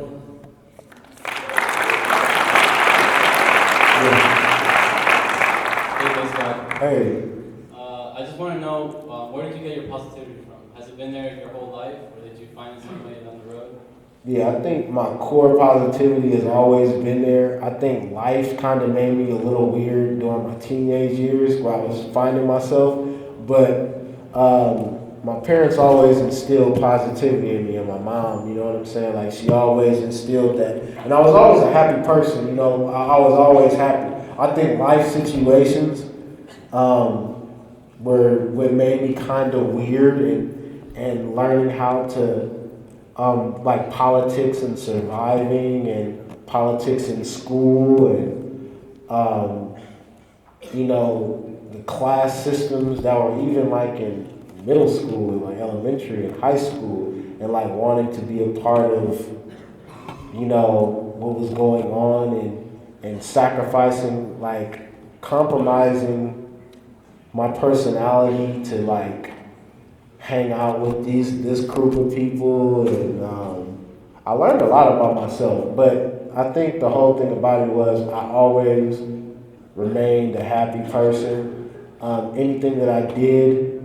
Hey. I just want to know, where did you get your positivity from? Has it been there your whole life, or did you find it some way down the road? Yeah, I think my core positivity has always been there. I think life kind of made me a little weird during my teenage years where I was finding myself. But my parents always instilled positivity in me, and my mom, you know what I'm saying? Like, she always instilled that. And I was always a happy person, you know, I was always happy. I think life situations were what made me kind of weird, and learning how to like politics and surviving and politics in school and the class systems that were even like in middle school and like elementary and high school, and like wanting to be a part of what was going on and sacrificing, like compromising my personality to like hang out with this group of people, and I learned a lot about myself. But I think the whole thing about it was I always remained a happy person. Anything that I did,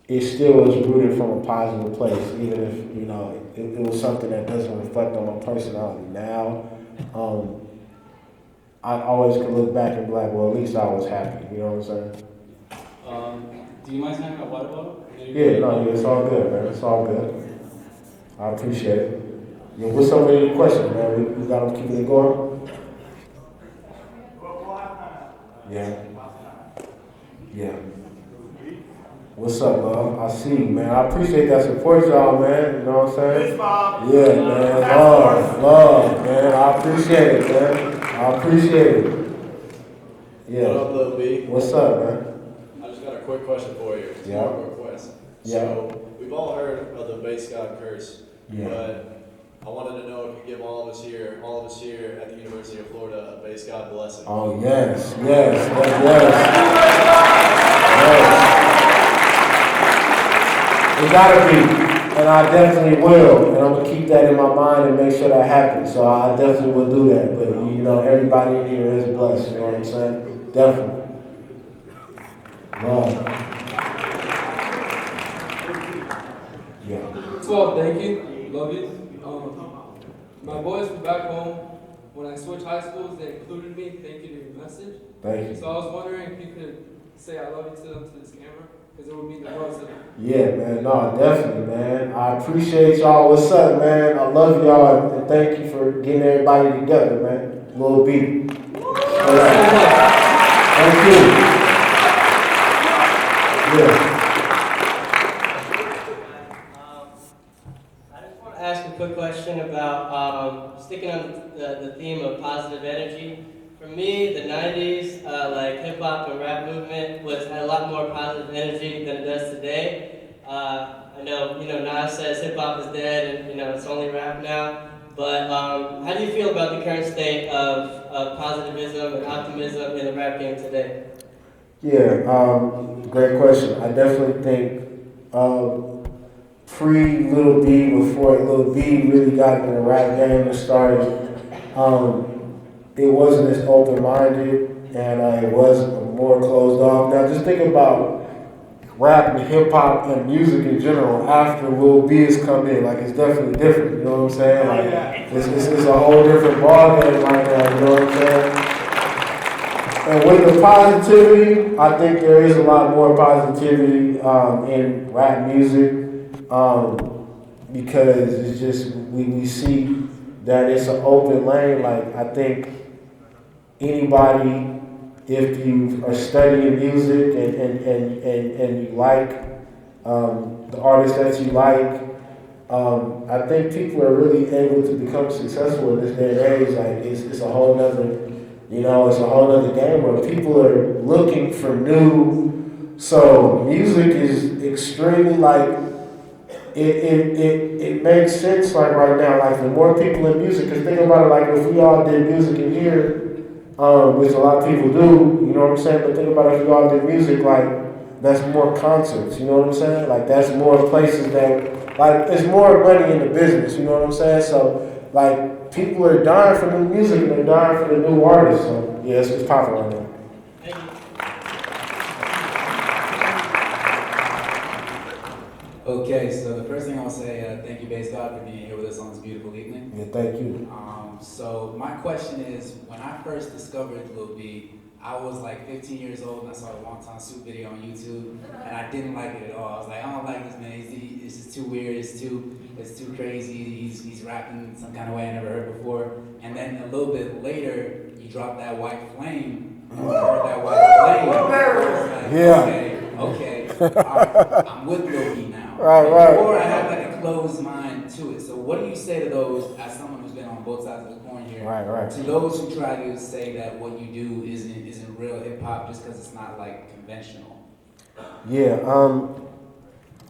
it still was rooted from a positive place, even if it was something that doesn't reflect on my personality now. I always could look back and be like, well, at least I was happy. You know what I'm saying? Do you mind saying about water bottle? Yeah, it's all good, man. It's all good. I appreciate it. Yeah, what's up with any questions, man? We got to keep it going? Yeah. Yeah. What's up, love? I see you, man. I appreciate that support, y'all, man. You know what I'm saying? Yeah, man. Love, man. I appreciate it, man. I appreciate it. Yeah. What up, Lil B? What's up, man? Quick question for you. It's more of a request. So we've all heard of the base God curse, but I wanted to know if you give all of us here at the University of Florida, a base God blessing. Oh yes. It gotta be, and I definitely will, and I'm gonna keep that in my mind and make sure that happens. So I definitely will do that. But everybody in here is blessed. You know what I'm saying? Definitely. Well, thank you. Love you. My boys from back home, when I switched high schools, they included me. Thank you to your message. Thank you. So I was wondering if you could say I love you to them to this camera, because it would mean the world to them. Yeah, man. No, definitely, man. I appreciate y'all. What's up, man? I love y'all, and thank you for getting everybody together, man. Lil B. Thank you. Yeah. Ask a quick question about sticking on the theme of positive energy. For me, the 90s, like hip hop and rap movement had a lot more positive energy than it does today. I know, Nas says hip hop is dead and it's only rap now. But how do you feel about the current state of positivism and optimism in the rap game today? Yeah, great question. I definitely think pre-Lil B, before Lil B really got in the rap game and started, it wasn't as open-minded, and it was more closed off. Now just think about rap and hip-hop and music in general after Lil B has come in. Like, it's definitely different, you know what I'm saying? Like, it's a whole different ballgame right now, you know what I'm saying? And with the positivity, I think there is a lot more positivity in rap music. Because it's just, we see that it's an open lane. Like, I think anybody, if you are studying music and you like the artists that you like, I think people are really able to become successful in this day and age. Like it's a whole nother, it's a whole nother game where people are looking for new. So music is extremely like, it makes sense like right now. Like the more people in music, because think about it, like if we all did music in here, which a lot of people do, you know what I'm saying? But think about if we all did music, like that's more concerts, you know what I'm saying? Like that's more places that, like it's more money in the business, you know what I'm saying? So like people are dying for new music and they're dying for the new artists. So yeah, it's popping right now. Okay, so the first thing I want to say, thank you, Bass God, for being here with us on this beautiful evening. Yeah, thank you. So my question is, when I first discovered Lil B, I was like 15 years old and I saw the Wonton Soup video on YouTube, and I didn't like it at all. I was like, I don't like this man. This is too weird. It's too crazy. He's rapping some kind of way I never heard before. And then a little bit later, you dropped that White Flame. I heard that White Flame. I was like, okay, all right, I'm with Lil B now. Right. Before I had like a closed mind to it. So what do you say to those, as someone who's been on both sides of the coin here, right. to those who try to say that what you do isn't real hip hop just because it's not like conventional? Yeah,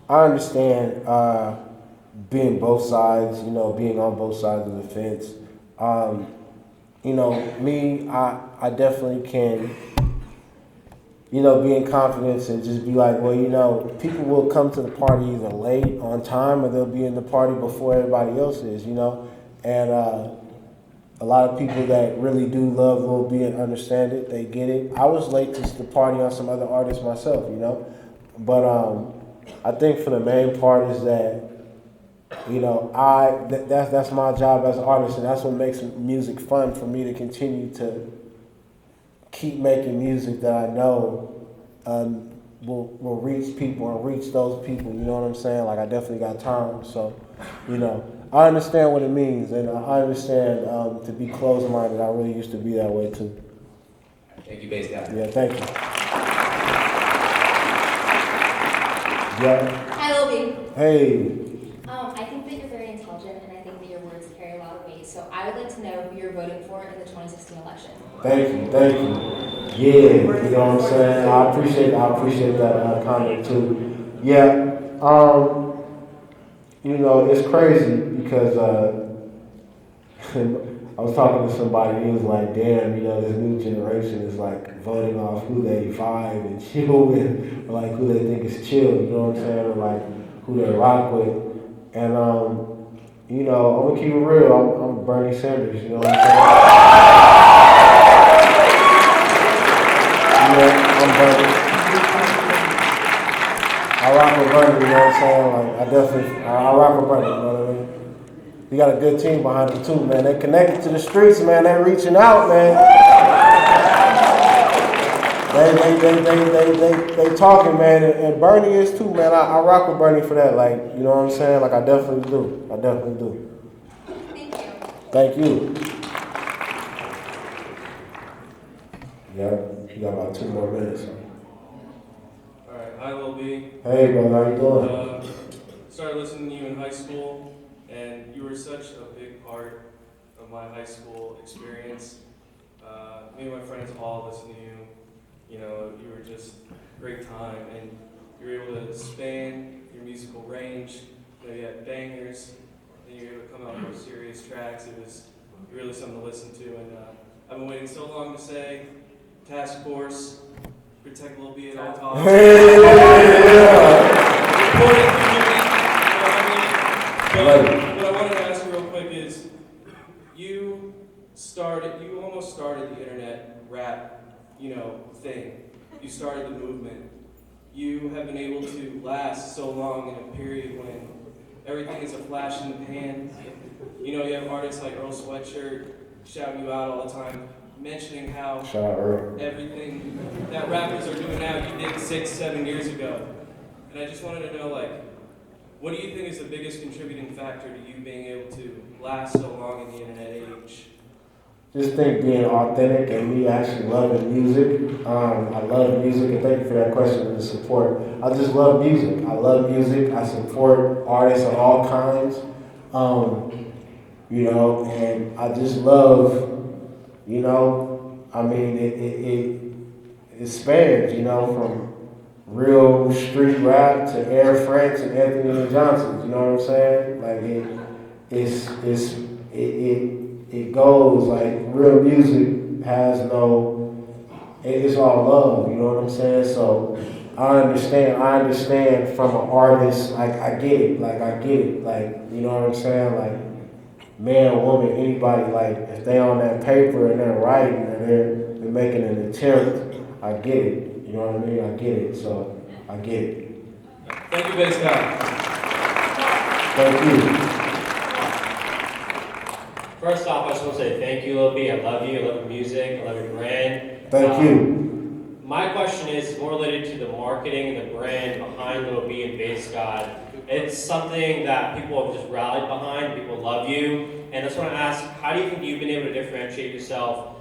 I understand being both sides, being on both sides of the fence. Me, I definitely can, be in confidence and just be like, well, people will come to the party either late on time or they'll be in the party before everybody else is, and a lot of people that really do love Lil B and understand it, they get it. I was late to the party on some other artists myself, but I think for the main part is that, that's my job as an artist, and that's what makes music fun for me to continue to keep making music that I know will reach people and reach those people, you know what I'm saying? Like I definitely got time, so, I understand what it means, and I understand to be closed-minded. I really used to be that way too. Thank you, Bass God. Yeah, thank you. Yeah. Hi, Lil B. Hey. I think that you're very intelligent, and I think that your words carry a lot of weight. So I would like to know who you're voting for in the 2016 election. Thank you. Yeah, you know what I'm saying? I appreciate that comment too. Yeah, it's crazy because I was talking to somebody and he was like, damn, this new generation is like voting off who they vibe and chill with, or like who they think is chill, you know what I'm saying? Or like who they rock with. And I'm gonna keep it real, I'm Bernie Sanders, you know what I'm saying? I'm Bernie. I rock with Bernie, you know what I'm saying? Like I rock with Bernie, you know what I mean? He got a good team behind him too, man. They connected to the streets, man. They reaching out, man. They talking, man. And Bernie is too, man. I rock with Bernie for that. Like, you know what I'm saying? Like I definitely do. Thank you. Yeah, you got about 2 more minutes. Alright, hi Lil B. Hey, brother, how you doing? Started listening to you in high school, and you were such a big part of my high school experience. Me and my friends all listened to you. You were just a great time, and you were able to span your musical range. You had bangers, and you were able to come out with more serious tracks. It was really something to listen to, and I've been waiting so long to say, Task Force, protect Lil B at all costs. What I wanted to ask you real quick is, you almost started the internet rap, thing. You started the movement. You have been able to last so long in a period when everything is a flash in the pan. You have artists like Earl Sweatshirt shouting you out all the time, mentioning how everything that rappers are doing now you did 6-7 years ago. And I just wanted to know, what do you think is the biggest contributing factor to you being able to last so long in the internet age? just think being authentic and me actually loving music. I love music, and thank you for that question and the support. I just love music. I love music. I support artists of all kinds. You know, and I just love, you know, I mean, it spans, you know, from real street rap to Air France and Anthony and Johnson. You know what I'm saying? Like it goes like real music has no. It's all love. You know what I'm saying? So I understand from an artist. Like I get it. Like you know what I'm saying? Like man, woman, anybody. Like if they on that paper and they're writing and they're making an attempt, I get it. You know what I mean? I get it. So I get it. Thank you, Bass God. Thank you. First off, I just want to say thank you, Lil B. I love you. I love your music. I love your brand. Thank you. My question is more related to the marketing and the brand behind Lil B and Bass God. It's something that people have just rallied behind. People love you. And I just want to ask, how do you think you've been able to differentiate yourself?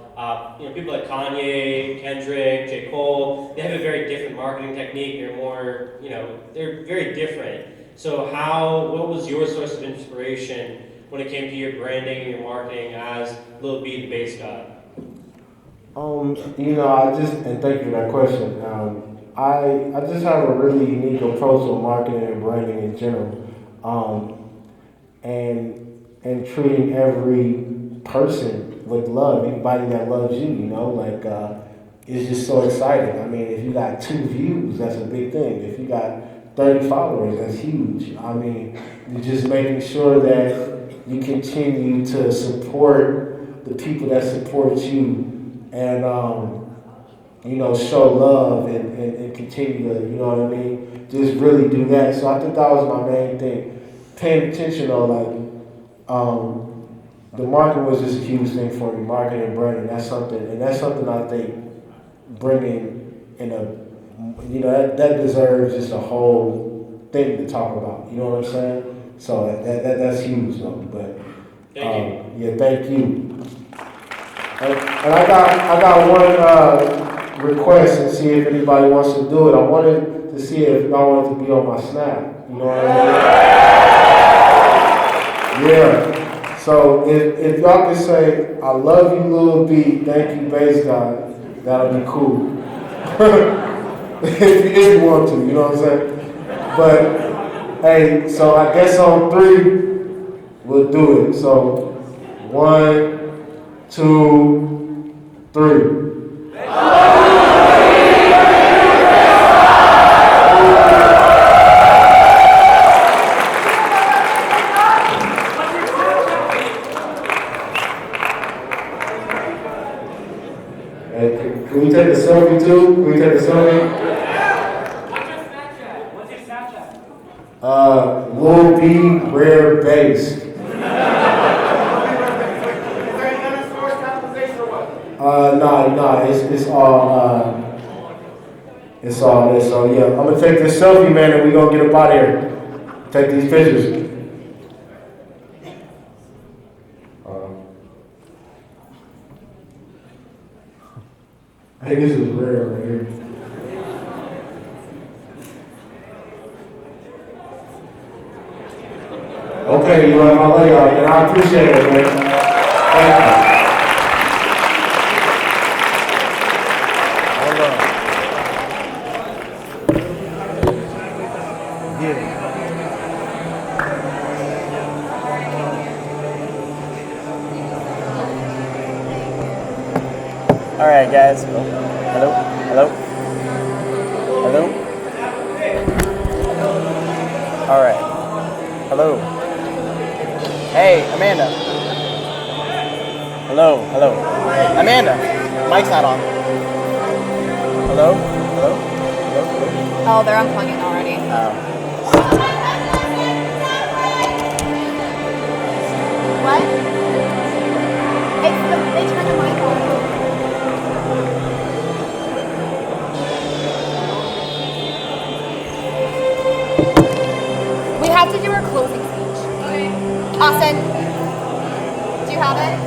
You know, people like Kanye, Kendrick, J. Cole, they have a very different marketing technique. They're more, you know, they're very different. So what was your source of inspiration when it came to your branding and your marketing as Lil B the Bass God? You know, and thank you for that question. I just have a really unique approach to marketing and branding in general, and treating every person with love. Anybody that loves you, you know, like it's just so exciting. I mean, if you got 2 views, that's a big thing. If you got 30 followers, that's huge. I mean, you're just making sure that you continue to support the people that support you, and you know, show love and continue to, you know what I mean, just really do that. So I think that was my main thing. Paying attention though, like the marketing was just a huge thing for me. Marketing and branding, that's something I think bringing in a, you know, that deserves just a whole thing to talk about. You know what I'm saying? So that's huge though. But yeah, thank you. And I got one request and see if anybody wants to do it. I wanted to see if y'all wanted to be on my Snap. You know what I mean? Yeah. So if y'all can say, I love you, Lil B, thank you, Bass God, that'll be cool. if you want to, you know what I'm saying? But, hey, so I guess on 3, we'll do it. So, 1, 2, 3. Can we take a selfie too? Can we take a selfie? What's your Snapchat? Lil B Rare Bass. No, it's all this. So yeah, I'm gonna take this selfie, man, and we gonna get up out of here. Take these pictures. I think this is rare right here. Okay, you know, I love y'all, and I appreciate it, man. Thank you. All right, guys. Hello. All right. Hello. Hey, Amanda. Hello. Amanda, mic's not on. Hello. Oh, they're unplugging already. What? They turned the mic on. We have to do our closing speech. Okay. Austin, do you have it?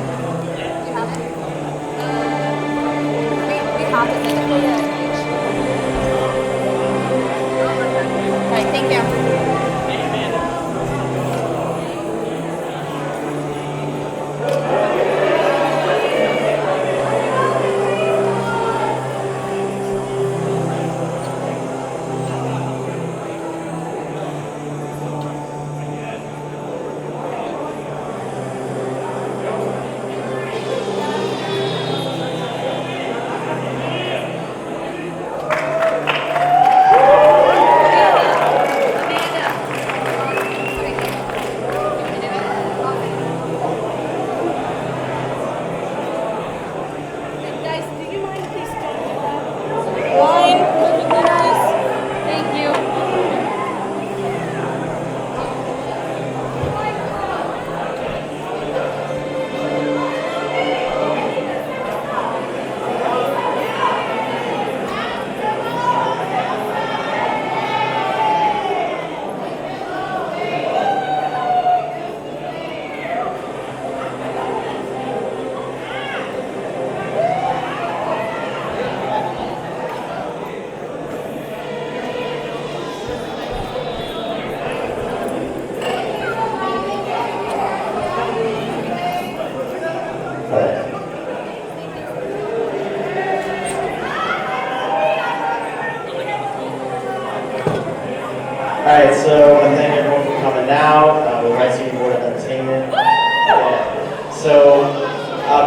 Alright, so I want to thank everyone for coming out. We're Rice City Board of Entertainment. Yeah. So,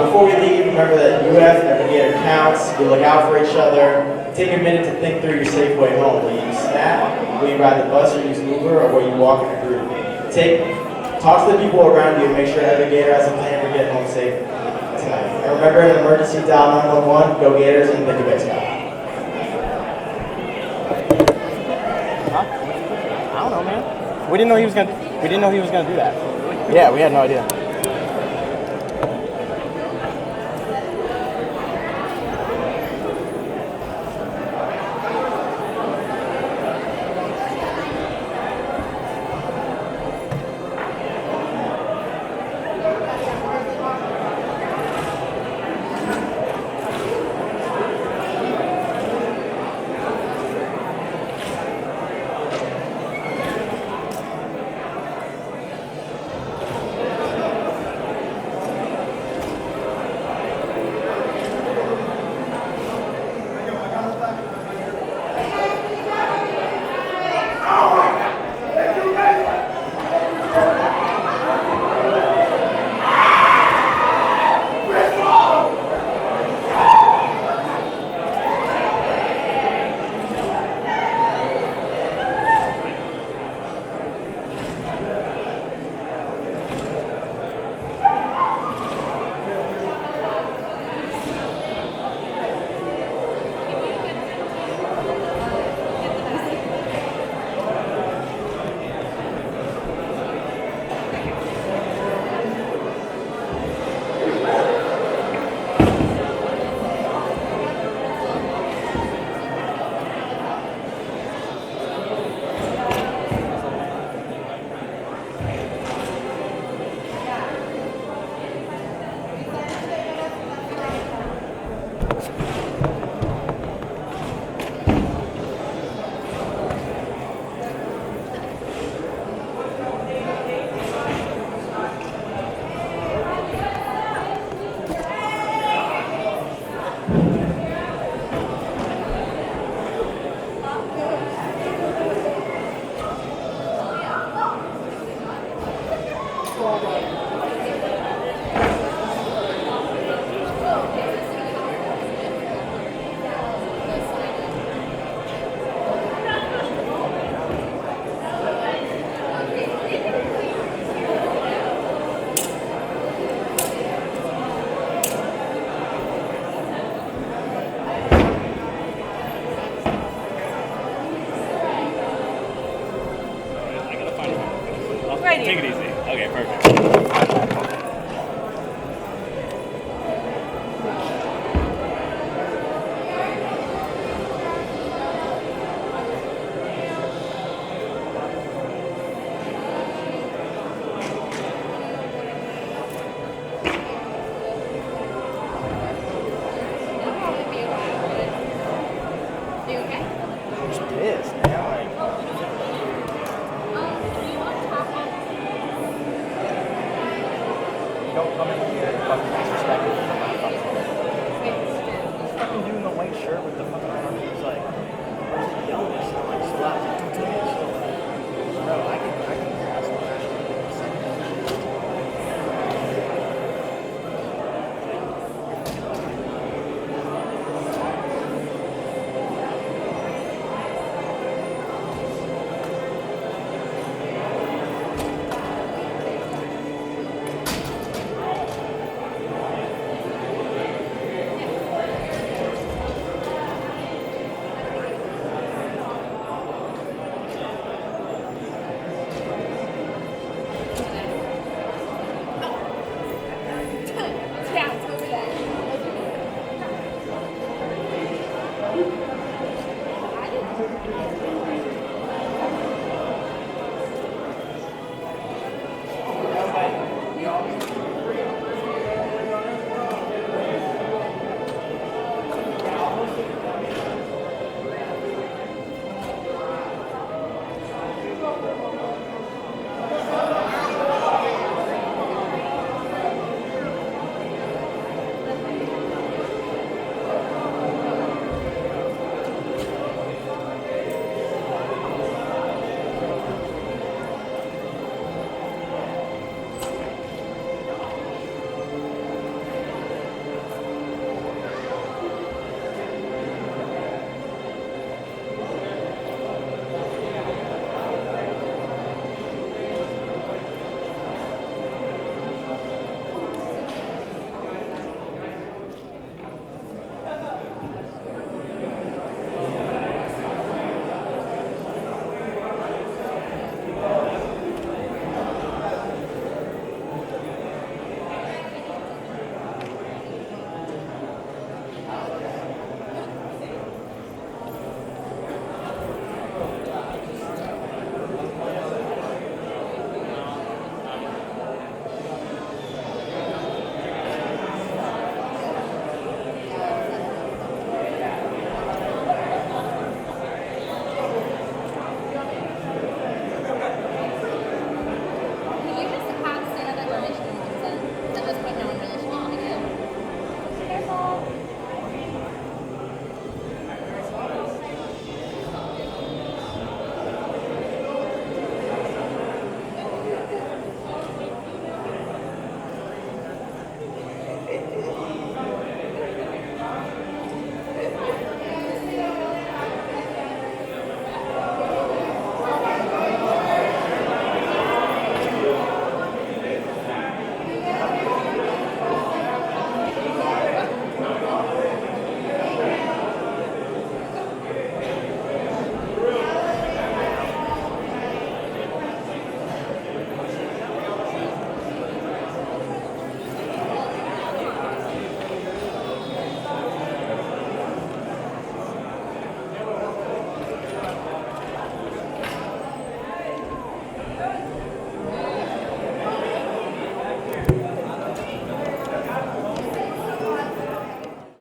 before we leave, remember that UF, every gator counts. You look out for each other. Take a minute to think through your safe way home. Will you snap? Will you ride the bus or use Uber? Or will you walk in a group? Talk to the people around you and make sure every gator has a plan for getting home safe tonight. And remember, in an emergency, dial 911, go Gators, and thank you, Big Sky. I don't know, man. We didn't know he was gonna do that. Yeah, we had no idea. Take it easy. Okay, perfect. I'm just pissed, man. Don't come in here fucking disrespectful.